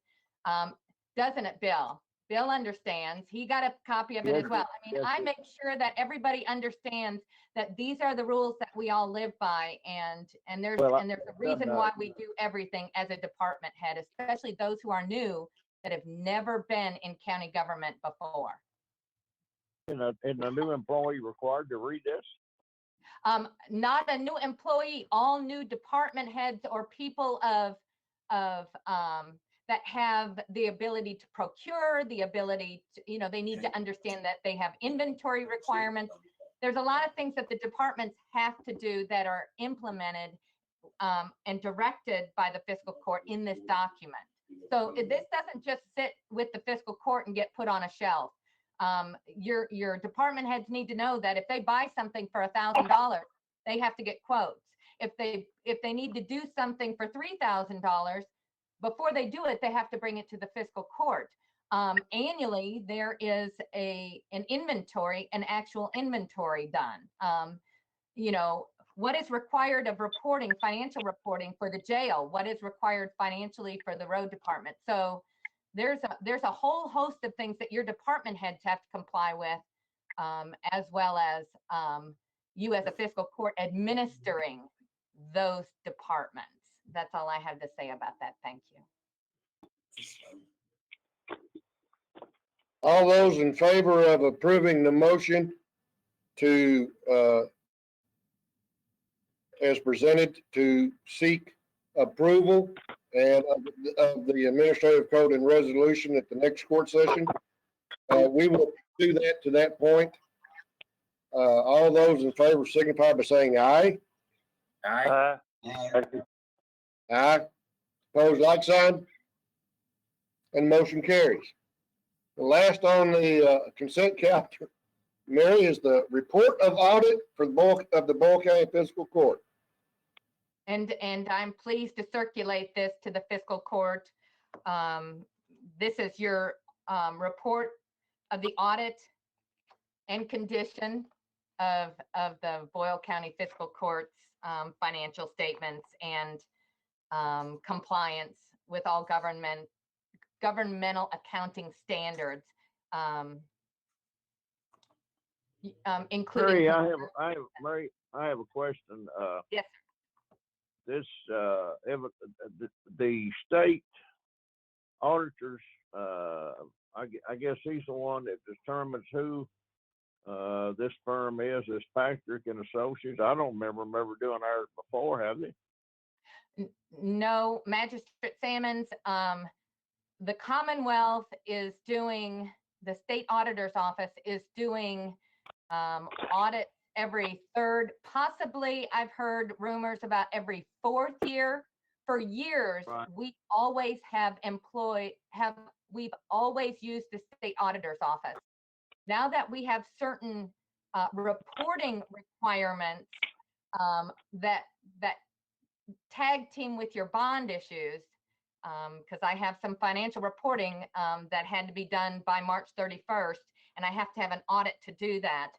Doesn't it, Bill? Bill understands. He got a copy of it as well. I mean, I make sure that everybody understands that these are the rules that we all live by, and there's Well, a reason why we do everything as a department head, especially those who are new that have never been in county government before. And a new employee required to read this? Not a new employee, all new department heads or people of that have the ability to procure, the ability to, they need to understand that they have inventory requirements. There's a lot of things that the departments have to do that are implemented and directed by the fiscal court in this document. So this doesn't just sit with the fiscal court and get put on a shelf. Your department heads need to know that if they buy something for $1,000, they have to get quotes. If they need to do something for $3,000, before they do it, they have to bring it to the fiscal court. Annually, there is an inventory, an actual inventory done. What is required of reporting, financial reporting for the jail? What is required financially for the road department? So there's a whole host of things that your department heads have to comply with, as well as you as a fiscal court administering those departments. That's all I have to say about that. Thank you. All those in favor of approving the motion to, as presented, to seek approval and of the administrative code and resolution at the next court session, we will do that to that point. All those in favor signify by saying aye. Aye. Aye. Opposed, like sign. And motion carries. The last on the consent calendar, Mary, is the report of audit for the Boyle County Fiscal Court. And I'm pleased to circulate this to the fiscal court. This is your report of the audit and condition of the Boyle County Fiscal Court's financial statements and compliance with all governmental accounting standards, including. Mary, I have a question. Yes. This the state auditors, I guess he's the one that determines who this firm is, this Patrick and Associates. I don't remember doing ours before, have they? No, Magistrate Salmons, the Commonwealth is doing, the state auditor's office is doing audit every third, possibly I've heard rumors about every fourth year. For years, Right. we always we've always used the state auditor's office. Now that we have certain reporting requirements that tag team with your bond issues, because I have some financial reporting that had to be done by March 31st, and I have to have an audit to do that.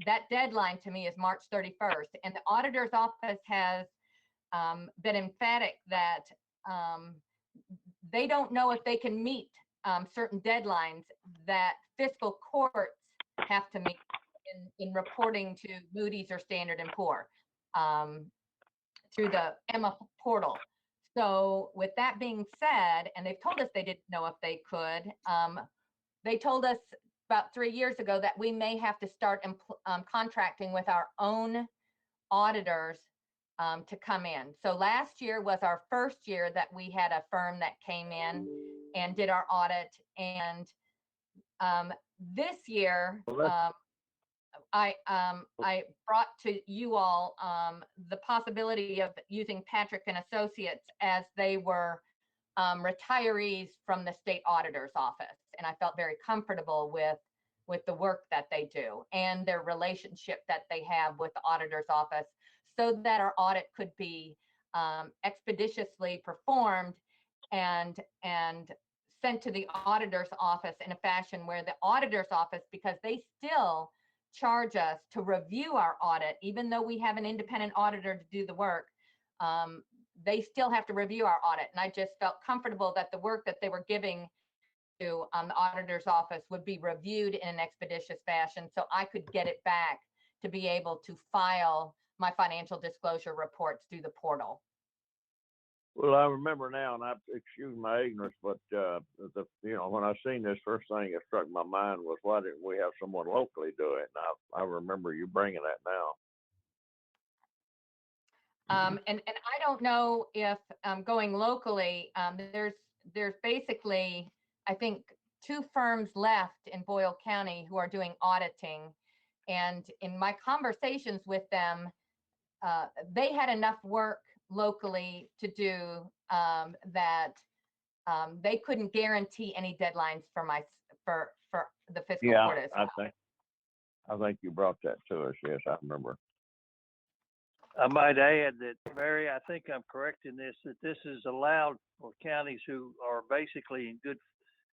That deadline to me is March 31st, and the auditor's office has been emphatic that they don't know if they can meet certain deadlines that fiscal courts have to meet in reporting to Moody's or Standard & Poor through the Emma portal. So with that being said, and they've told us they didn't know if they could, they told us about 3 years ago that we may have to start contracting with our own auditors to come in. So last year was our first year that we had a firm that came in and did our audit. And this year, I brought to you all the possibility of using Patrick and Associates as they were retirees from the state auditor's office. And I felt very comfortable with the work that they do and their relationship that they have with the auditor's office, so that our audit could be expeditiously performed and sent to the auditor's office in a fashion where the auditor's office, because they still charge us to review our audit, even though we have an independent auditor to do the work, they still have to review our audit. And I just felt comfortable that the work that they were giving to the auditor's office would be reviewed in an expeditious fashion, so I could get it back to be able to file my financial disclosure reports through the portal. Well, I remember now, and I excuse my ignorance, but when I seen this, first thing that struck my mind was, why didn't we have someone locally do it? And I remember you bringing that now. And I don't know if going locally, there's basically, I think, 2 firms left in Boyle County who are doing auditing. And in my conversations with them, they had enough work locally to do that they couldn't guarantee any deadlines for the fiscal court as well. I think you brought that to us. Yes, I remember. I might add that, Mary, I think I'm correct in this, that this is allowed for counties who are basically in good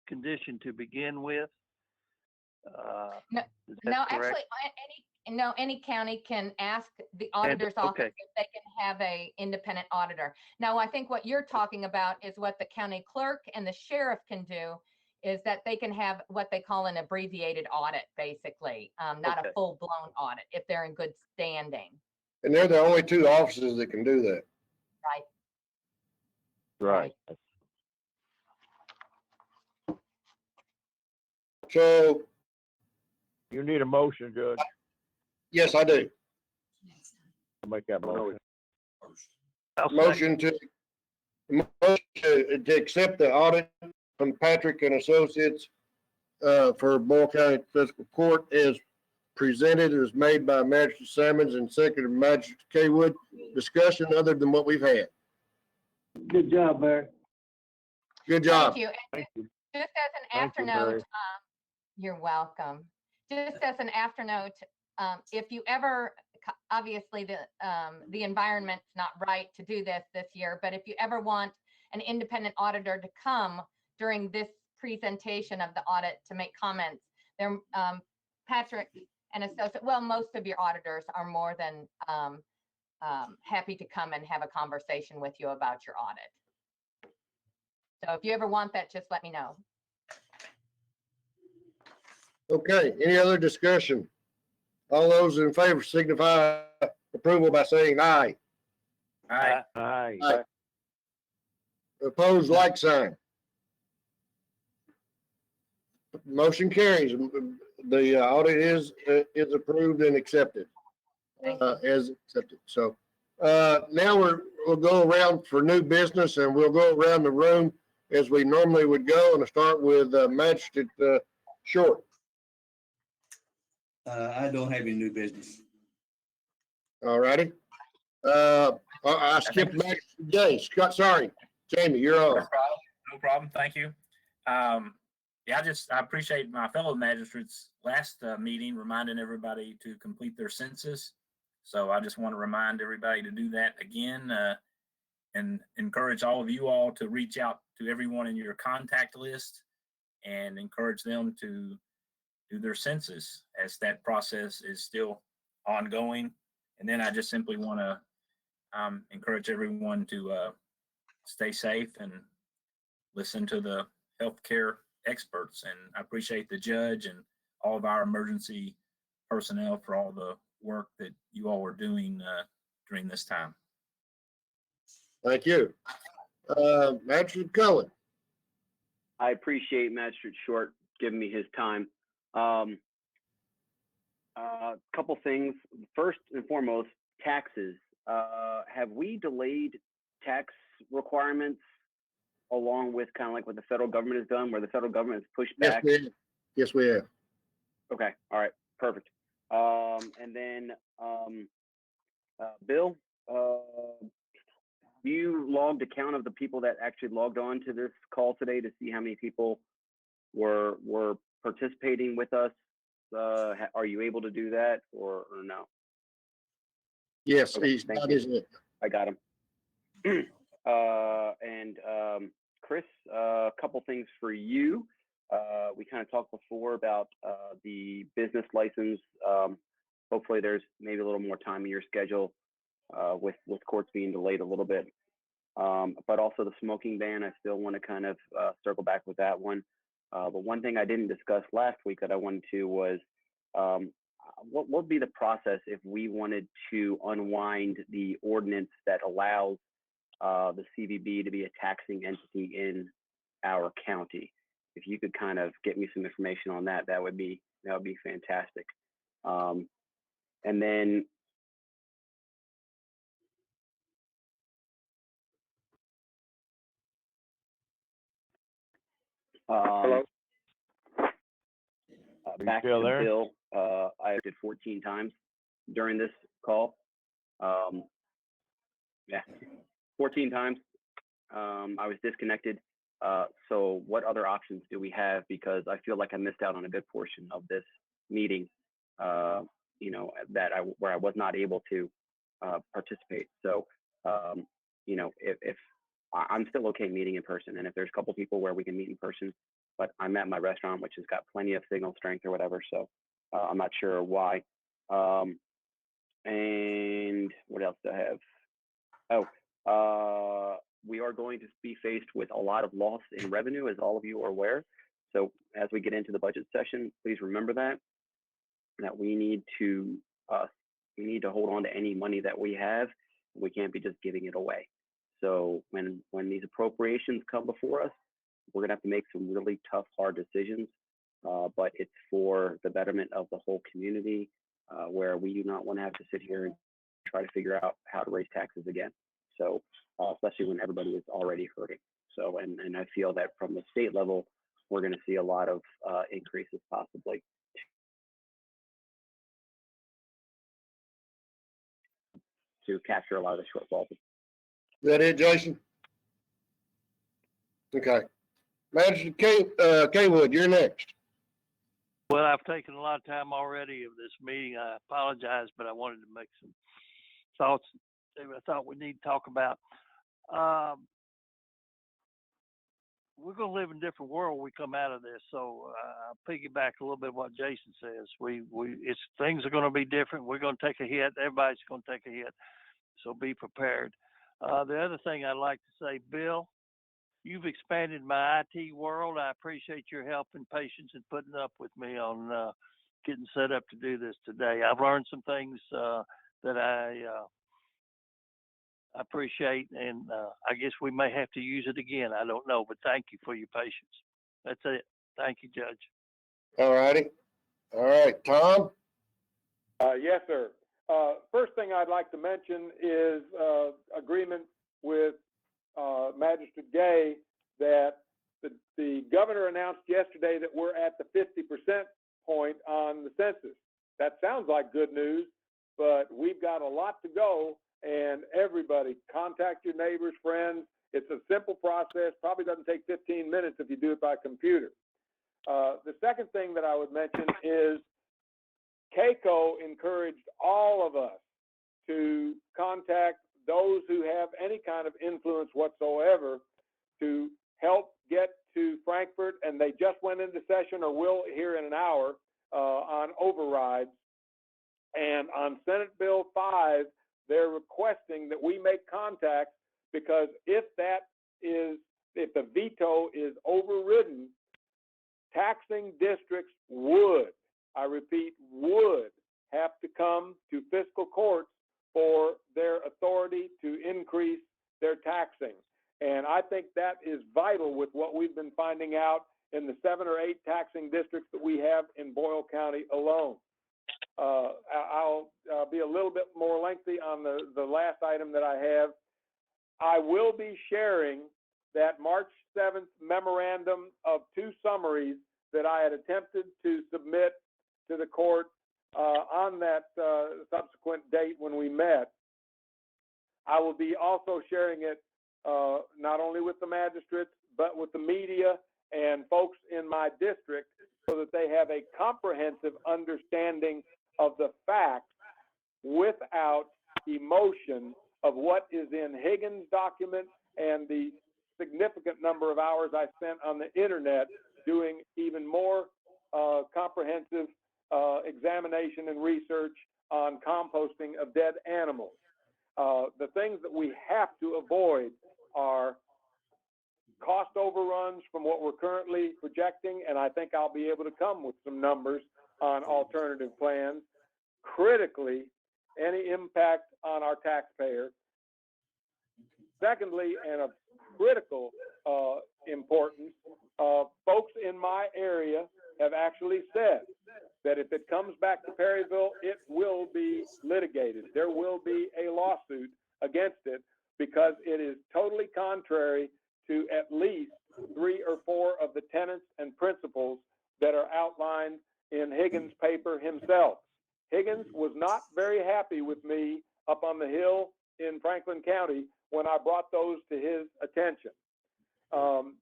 condition to begin with. No, actually, any county can ask the auditor's office if they can have a independent auditor. Now, I think what you're talking about is what the county clerk and the sheriff can do, is that they can have what they call an abbreviated audit, basically, not a full-blown audit, if they're in good standing. And they're the only 2 offices that can do that. Right. Right. So, You need a motion, Judge. yes, I do. I'll make that motion. Motion to accept the audit from Patrick and Associates for Boyle County Fiscal Court as presented. It was made by Magistrate Simmons and seconded by Magistrate Kaywood. Discussion other than what we've had. Good job, Barry. Good job. Thank you. Thank you. Just as an Thank you, afternote, Barry. you're welcome. Just as an afternote, if you ever, obviously the environment's not right to do this year, but if you ever want an independent auditor to come during this presentation of the audit to make comments, there, Patrick and Associate, well, most of your auditors are more than happy to come and have a conversation with you about your audit. So if you ever want that, just let me know. Okay, any other discussion? All those in favor signify approval by saying aye. Aye. Aye. Aye. Opposed, like sign. Motion carries. The audit is approved and accepted. As accepted. So now we'll go around for new business, and we'll go around the room as we normally would go, and I'll start with Magistrate Short. I don't have any new business. All righty. I skipped Magistrate Jay. Scott, sorry. Jamie, you're on. No problem. Thank you. Yeah, I appreciate my fellow magistrates last meeting reminding everybody to complete their census. So I just want to remind everybody to do that again and encourage all of you all to reach out to everyone in your contact list and encourage them to do their census, as that process is still ongoing. And then I just simply want to encourage everyone to stay safe and listen to the healthcare experts. And I appreciate the judge and all of our emergency personnel for all the work that you all are doing during this time. Thank you. Magistrate Cullen. I appreciate Magistrate Short giving me his time. Couple things. First and foremost, taxes. Have we delayed tax requirements along with kind of like what the federal government has done, where the federal government has pushed back? Yes, we have. Okay. All right. Perfect. And then, Bill, you logged a count of the people that actually logged on to this call today to see how many people were participating with us. Are you able to do that or no? Yes, Okay, he's thank not, you. isn't it? I got him. And Chris, a couple things for you. We kind of talked before about the business license. Hopefully there's maybe a little more time in your schedule with courts being delayed a little bit. But also the smoking ban, I still want to kind of circle back with that one. But one thing I didn't discuss last week that I wanted to was what would be the process if we wanted to unwind the ordinance that allows the CVB to be a taxing entity in our county? If you could kind of get me some information on that, that would be fantastic. And then Hello? Back still to there? Bill, I did 14 times during this call. Yeah, 14 times. I was disconnected. So what other options do we have? Because I feel like I missed out on a good portion of this meeting, you know, where I was not able to participate. So, you know, if I'm still okay meeting in person, and if there's a couple people where we can meet in person, but I'm at my restaurant, which has got plenty of signal strength or whatever, so I'm not sure why. And what else do I have? Oh, we are going to be faced with a lot of loss in revenue, as all of you are aware. So as we get into the budget session, please remember that we need to hold on to any money that we have. We can't be just giving it away. So when these appropriations come before us, we're gonna have to make some really tough, hard decisions. But it's for the betterment of the whole community, where we do not want to have to sit here and try to figure out how to raise taxes again. So especially when everybody is already hurting. So and I feel that from the state level, we're going to see a lot of increases possibly to capture a lot of the shortfalls. Is that it, Jason? Okay. Magistrate Kaywood, you're next. Well, I've taken a lot of time already of this meeting. I apologize, but I wanted to make some thoughts that I thought we need to talk about. We're going to live in a different world when we come out of this. So I'll piggyback a little bit what Jason says. Things are going to be different. We're going to take a hit. Everybody's going to take a hit. So be prepared. The other thing I'd like to say, Bill, you've expanded my IT world. I appreciate your help and patience and putting up with me on getting set up to do this today. I've learned some things that I appreciate, and I guess we may have to use it again. I don't know, but thank you for your patience. That's it. Thank you, Judge. All righty. All right, Tom? Yes, sir. First thing I'd like to mention is agreement with Magistrate Gay that the governor announced yesterday that we're at the 50% point on the census. That sounds like good news, but we've got a lot to go, and everybody contact your neighbors, friends. It's a simple process, probably doesn't take 15 minutes if you do it by computer. The second thing that I would mention is CAECO encouraged all of us to contact those who have any kind of influence whatsoever to help get to Frankfurt, and they just went into session or will here in an hour on overrides. And on Senate Bill 5, they're requesting that we make contact, because if the veto is overridden, taxing districts would, I repeat, would have to come to fiscal courts for their authority to increase their taxing. And I think that is vital with what we've been finding out in the 7 or 8 taxing districts that we have in Boyle County alone. I'll be a little bit more lengthy on the last item that I have. I will be sharing that March 7th memorandum of 2 summaries that I had attempted to submit to the court on that subsequent date when we met. I will be also sharing it not only with the magistrates, but with the media and folks in my district so that they have a comprehensive understanding of the facts without emotion of what is in Higgins' document and the significant number of hours I spent on the internet doing even more comprehensive examination and research on composting of dead animals. The things that we have to avoid are cost overruns from what we're currently projecting, and I think I'll be able to come with some numbers on alternative plans. Critically, any impact on our taxpayer. Secondly, and of critical importance, folks in my area have actually said that if it comes back to Perryville, it will be litigated. There will be a lawsuit against it because it is totally contrary to at least 3 or 4 of the tenets and principles that are outlined in Higgins' paper himself. Higgins was not very happy with me up on the Hill in Franklin County when I brought those to his attention.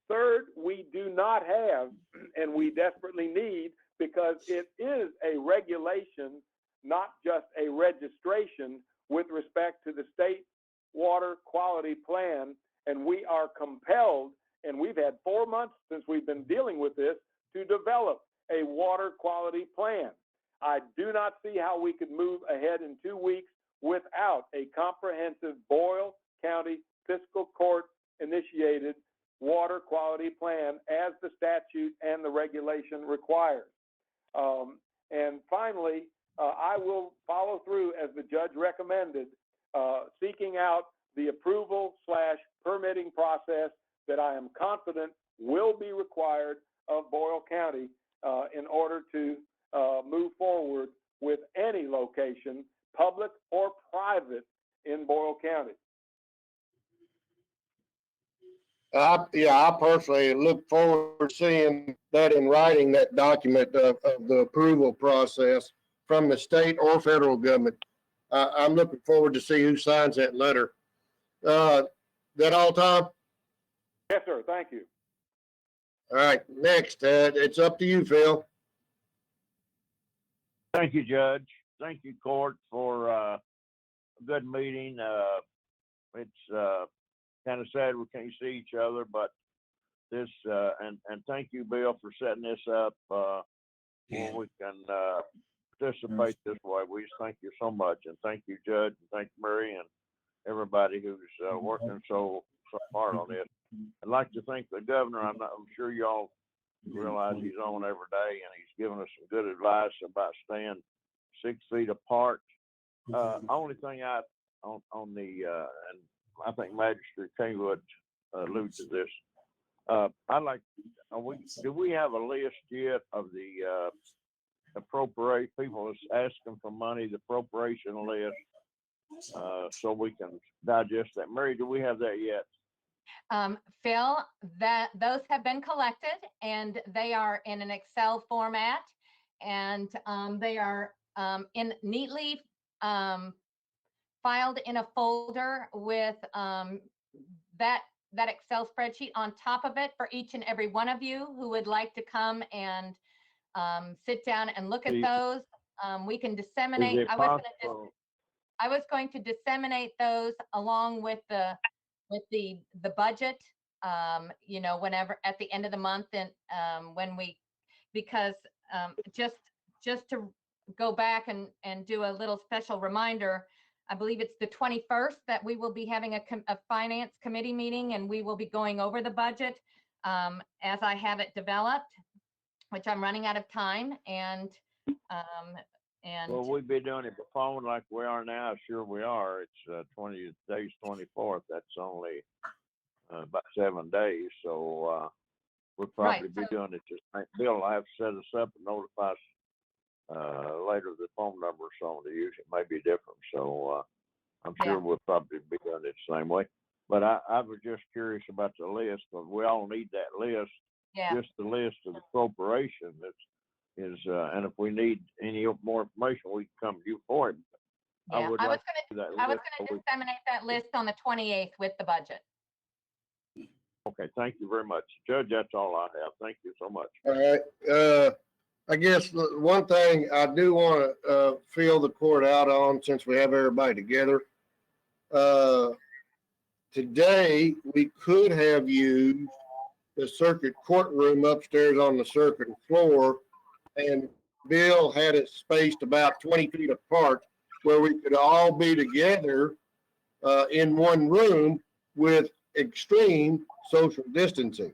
Third, we do not have, and we desperately need, because it is a regulation, not just a registration with respect to the state water quality plan, and we are compelled, and we've had 4 months since we've been dealing with this, to develop a water quality plan. I do not see how we could move ahead in 2 weeks without a comprehensive Boyle County Fiscal Court initiated water quality plan as the statute and the regulation requires. And finally, I will follow through as the judge recommended, seeking out the approval/permitting process that I am confident will be required of Boyle County in order to move forward with any location, public or private, in Boyle County. I personally look forward to seeing that in writing, that document of the approval process from the state or federal government. I'm looking forward to see who signs that letter. That all, Tom? Yes, sir. Thank you. All right, next, it's up to you, Phil. Thank you, Judge. Thank you, Court, for a good meeting. It's kind of sad we can't see each other, but this, and thank you, Bill, for setting this up where we can participate this way. We just thank you so much, and thank you, Judge, and thank you, Mary, and everybody who's working so hard on this. I'd like to thank the governor. I'm sure y'all realize he's on every day, and he's giving us some good advice about staying 6 feet apart. Only thing on the and I think Magistrate King would allude to this. I'd like, do we have a list yet of the appropriate people that's asking for money, the appropriation list, so we can digest that? Mary, do we have that yet? Phil, those have been collected and they are in an Excel format, and they are neatly filed in a folder with that Excel spreadsheet on top of it for each and every one of you who would like to come and sit down and look at those. We can disseminate. I was going to disseminate those along with the budget, whenever at the end of the month, and because just to go back and do a little special reminder, I believe it's the 21st that we will be having a finance committee meeting, and we will be going over the budget as I have it developed, which I'm running out of time. And will we be doing it by phone like we are now? Sure we are. It's today's 24th. That's only about 7 days. So we'll probably be doing it just like Bill will have to set us up and notify us later the phone number or something to use. It may be different. So I'm sure we'll probably be doing it the same way. But I was just curious about the list, because we all need that list. Yeah. Just the list of the corporation. and if we need any more information, we can come to you for it. Yeah, I was like to see that I was list so gonna we- disseminate that list on the 28th with the budget. Okay, thank you very much. Judge, that's all I have. Thank you so much. All right, I guess the one thing I do want to, fill the court out on, since we have everybody together. Today, we could have used the circuit courtroom upstairs on the circuit floor, and Bill had it spaced about 20 feet apart where we could all be together, in one room with extreme social distancing.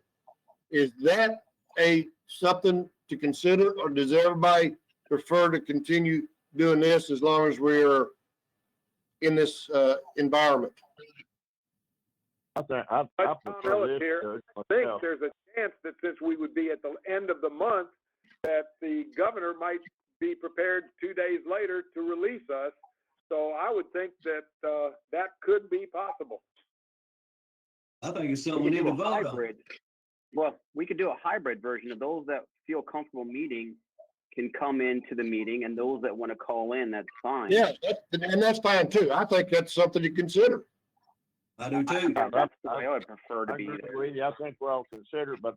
Is that something to consider, or does everybody prefer to continue doing this as long as we're in this environment? I Tom prefer Ellis this, here. Judge, I think myself. there's a chance that since we would be at the end of the month, that the governor might be prepared 2 days later to release us. So I would think that that could be possible. I think it's something We we could need do to a vote on. hybrid. Well, we could do a hybrid version of those that feel comfortable meeting can come into the meeting, and those that want to call in, that's fine. Yeah, and that's fine too. I think that's something to consider. I do too. That's the way I would prefer to I be agree there. with you. I think we'll consider it, but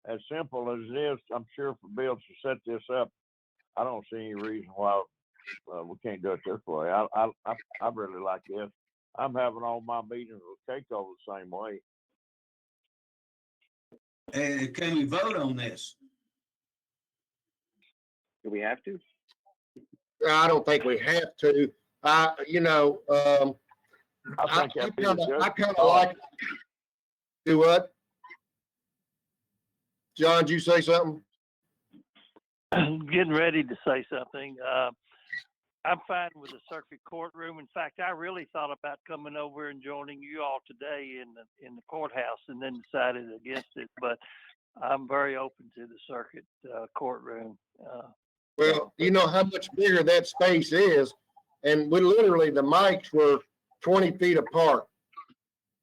as simple as it is, I'm sure for Bill to set this up, I don't see any reason why we can't do it this way. I really like this. I'm having all my meetings with Keiko the same way. And can we vote on this? Do we have to? I don't think we have to. I I think that'd be the I judge's kind of call. like. Do what? John, did you say something? Getting ready to say something. I'm fine with the circuit courtroom. In fact, I really thought about coming over and joining you all today in the courthouse, and then decided against it. But I'm very open to the circuit courtroom. Well, you know how much bigger that space is, and we literally, the mics were 20 feet apart.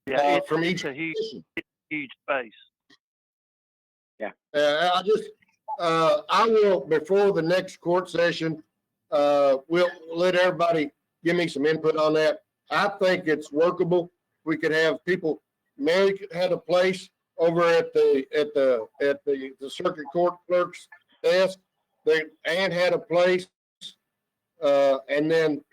Yeah, from it's each a huge, position. huge space. I will, before the next court session, we'll let everybody give me some input on that. I think it's workable. We could have people, Mary had a place over at the circuit court clerk's desk. Ann had a place, and then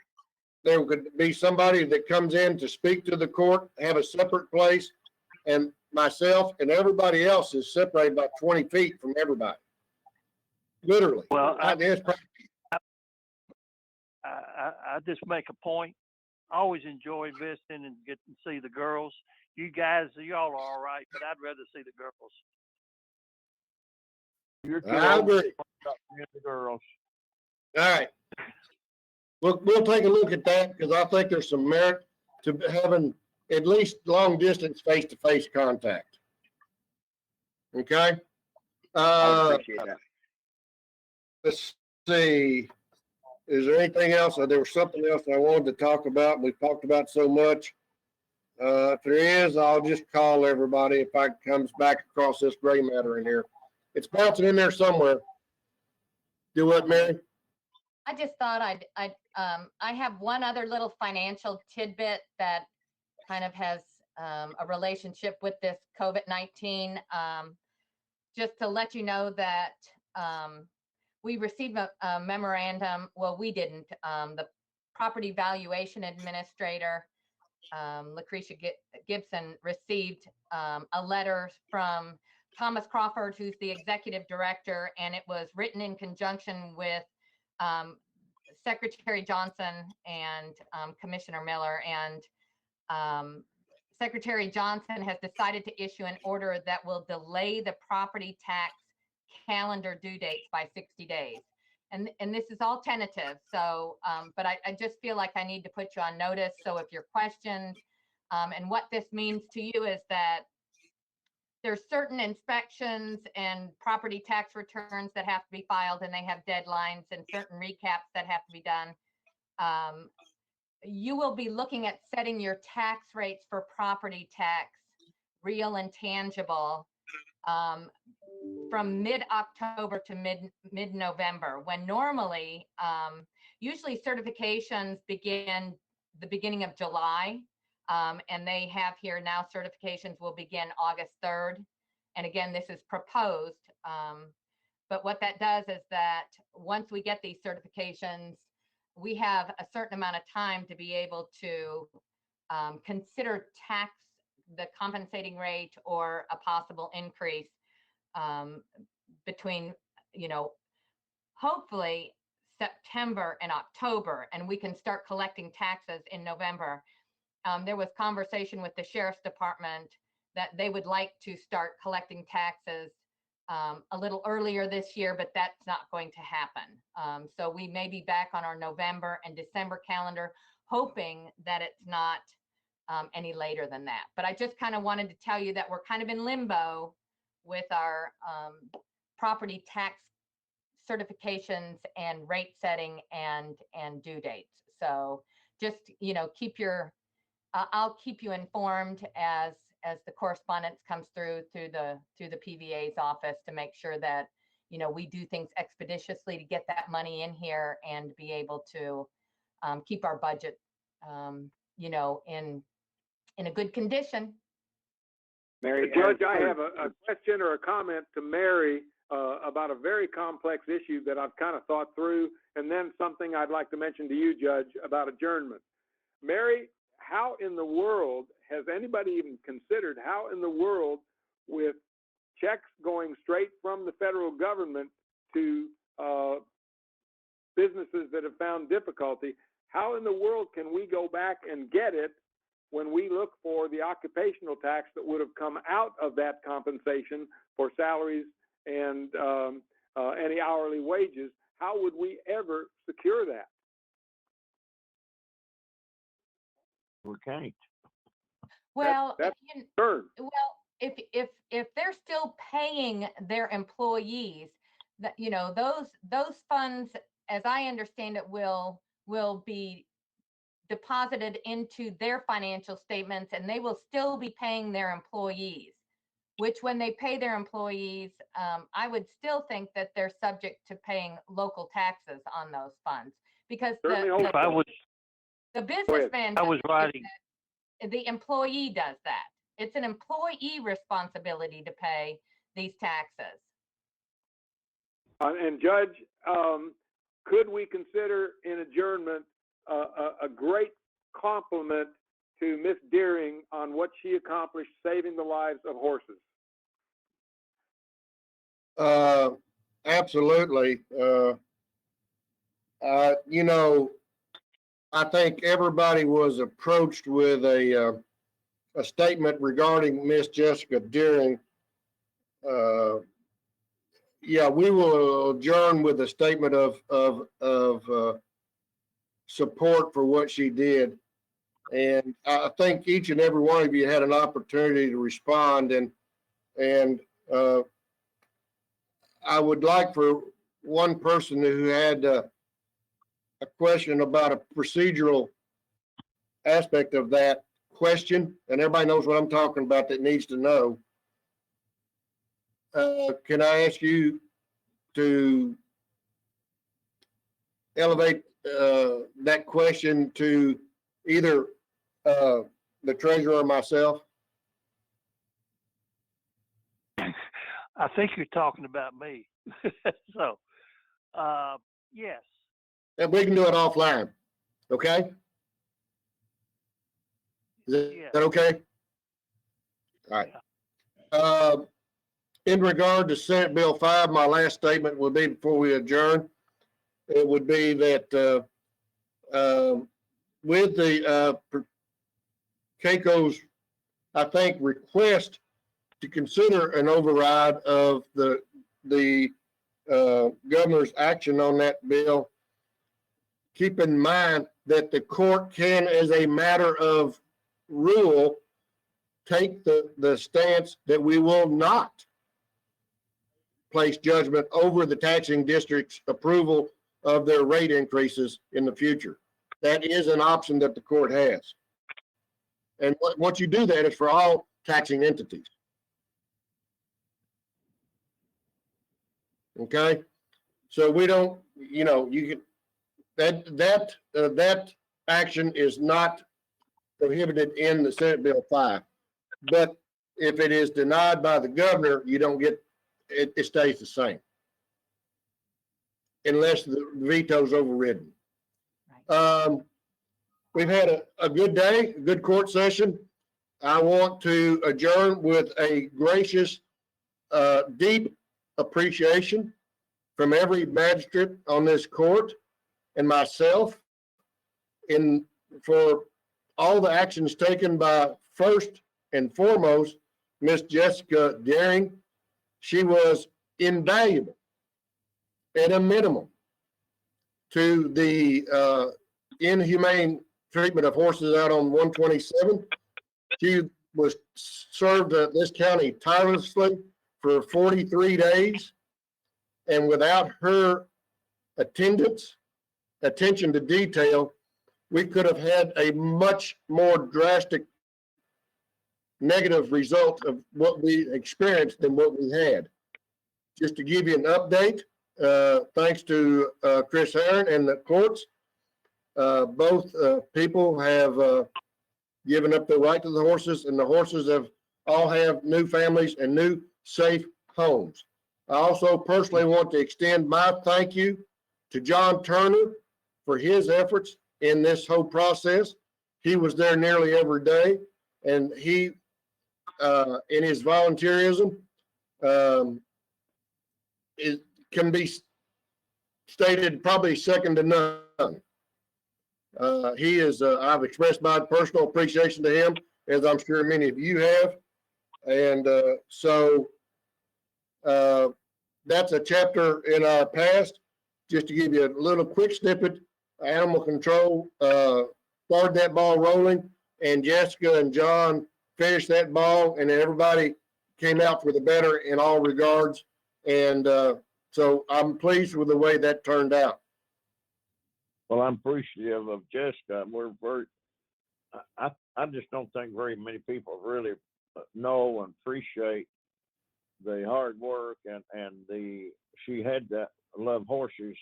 there could be somebody that comes in to speak to the court, have a separate place, and myself and everybody else is separated about 20 feet from everybody. Literally. Well, I just make a point. I always enjoy visiting and get to see the girls. You guys, y'all are all right, but I'd rather see the girls. You're too I old to agree. talk about the girls. All right. We'll take a look at that because I think there's some merit to having at least long distance face-to-face contact. Okay? I appreciate that. Let's see. Is there anything else? There was something else I wanted to talk about. We've talked about so much. If there is, I'll just call everybody if I comes back across this gray matter in here. It's bouncing in there somewhere. Do what, Mary? I just thought I have one other little financial tidbit that kind of has a relationship with this COVID-19. Just to let you know that we received a memorandum. Well, we didn't. The property valuation administrator, Lucretia Gibson, received a letter from Thomas Crawford, who's the executive director, and it was written in conjunction with Secretary Johnson and Commissioner Miller. And Secretary Johnson has decided to issue an order that will delay the property tax calendar due dates by 60 days. And this is all tentative. So, but I just feel like I need to put you on notice. So if you're questioned, and what this means to you is that there's certain inspections and property tax returns that have to be filed, and they have deadlines, and certain recaps that have to be done. You will be looking at setting your tax rates for property tax, real and tangible, from mid-October to mid-November, when normally, usually certifications begin the beginning of July. And they have here now certifications will begin August 3rd. And again, this is proposed. But what that does is that once we get these certifications, we have a certain amount of time to be able to consider the compensating rate or a possible increase between, hopefully September and October, and we can start collecting taxes in November. There was conversation with the Sheriff's Department that they would like to start collecting taxes a little earlier this year, but that's not going to happen. So we may be back on our November and December calendar, hoping that it's not any later than that. But I just kind of wanted to tell you that we're kind of in limbo with our property tax certifications and rate setting and due dates. So just, I'll keep you informed as the correspondence comes through the PVA's office to make sure that, we do things expeditiously to get that money in here and be able to keep our budget, in a good condition. Mary, Judge, I have a question or a comment to Mary about a very complex issue that I've kind of thought through, and then something I'd like to mention to you, Judge, about adjournment. Mary, how in the world has anybody even considered how in the world, with checks going straight from the federal government to businesses that have found difficulty, how in the world can we go back and get it when we look for the occupational tax that would have come out of that compensation for salaries and any hourly wages? How would we ever secure that? We can't. Well, that's absurd. if they're still paying their employees, that those funds, as I understand it, will be deposited into their financial statements, and they will still be paying their employees. Which, when they pay their employees, I would still think that they're subject to paying local taxes on those funds, because the businessman, I was writing. The employee does that. It's an employee responsibility to pay these taxes. And Judge, could we consider in adjournment a great compliment to Miss Deering on what she accomplished saving the lives of horses? Absolutely. I think everybody was approached with a statement regarding Miss Jessica Deering. Yeah, we will adjourn with a statement of support for what she did. And I think each and every one of you had an opportunity to respond. And I would like for one person who had a question about a procedural aspect of that question, and everybody knows what I'm talking about that needs to know. Can I ask you to elevate that question to either the treasurer or myself? I think you're talking about me. So, yes. And we can do it offline, okay? Is that okay? All right. In regard to Senate Bill 5, my last statement would be before we adjourn. It would be that with the CAECO's, I think, request to consider an override of the governor's action on that bill, keep in mind that the court can, as a matter of rule, take the stance that we will not place judgment over the taxing district's approval of their rate increases in the future. That is an option that the court has. And once you do that, it's for all taxing entities. Okay? So we don't, you know, you can, that action is not prohibited in the Senate Bill 5. But if it is denied by the governor, you don't get, it stays the same. Unless the veto's overridden. We've had a good day, a good court session. I want to adjourn with a gracious, deep appreciation from every magistrate on this court and myself for all the actions taken by, first and foremost, Miss Jessica Daring. She was invaluable at a minimum to the inhumane treatment of horses out on 127. She was served this county tirelessly for 43 days. And without her attention to detail, we could have had a much more drastic negative result of what we experienced than what we had. Just to give you an update, thanks to Chris Herron and the courts, both people have given up their right to the horses, and the horses all have new families and new safe homes. I also personally want to extend my thank you to John Turner for his efforts in this whole process. He was there nearly every day, and he, in his volunteerism, it can be stated probably second to none. He is, I've expressed my personal appreciation to him, as I'm sure many of you have. And so that's a chapter in our past. Just to give you a little quick snippet, animal control started that ball rolling, and Jessica and John finished that ball, and everybody came out for the better in all regards. And so I'm pleased with the way that turned out. Well, I'm appreciative of Jessica. We're very, I just don't think very many people really know and appreciate the hard work and she had to love horses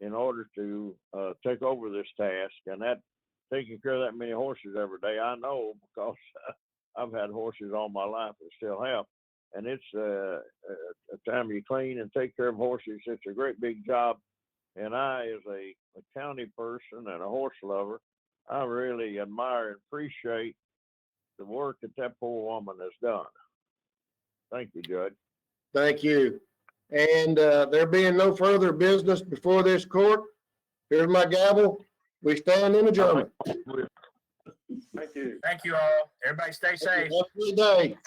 in order to take over this task, and that taking care of that many horses every day, I know because I've had horses all my life and still have. And it's a time you clean and take care of horses. It's a great big job. And I, as a county person and a horse lover, I really admire and appreciate the work that poor woman has done. Thank you, Judge. Thank you. And there being no further business before this court, here's my gavel. We stand in adjournment. Thank you. Thank you all. Everybody stay safe. Have a good day.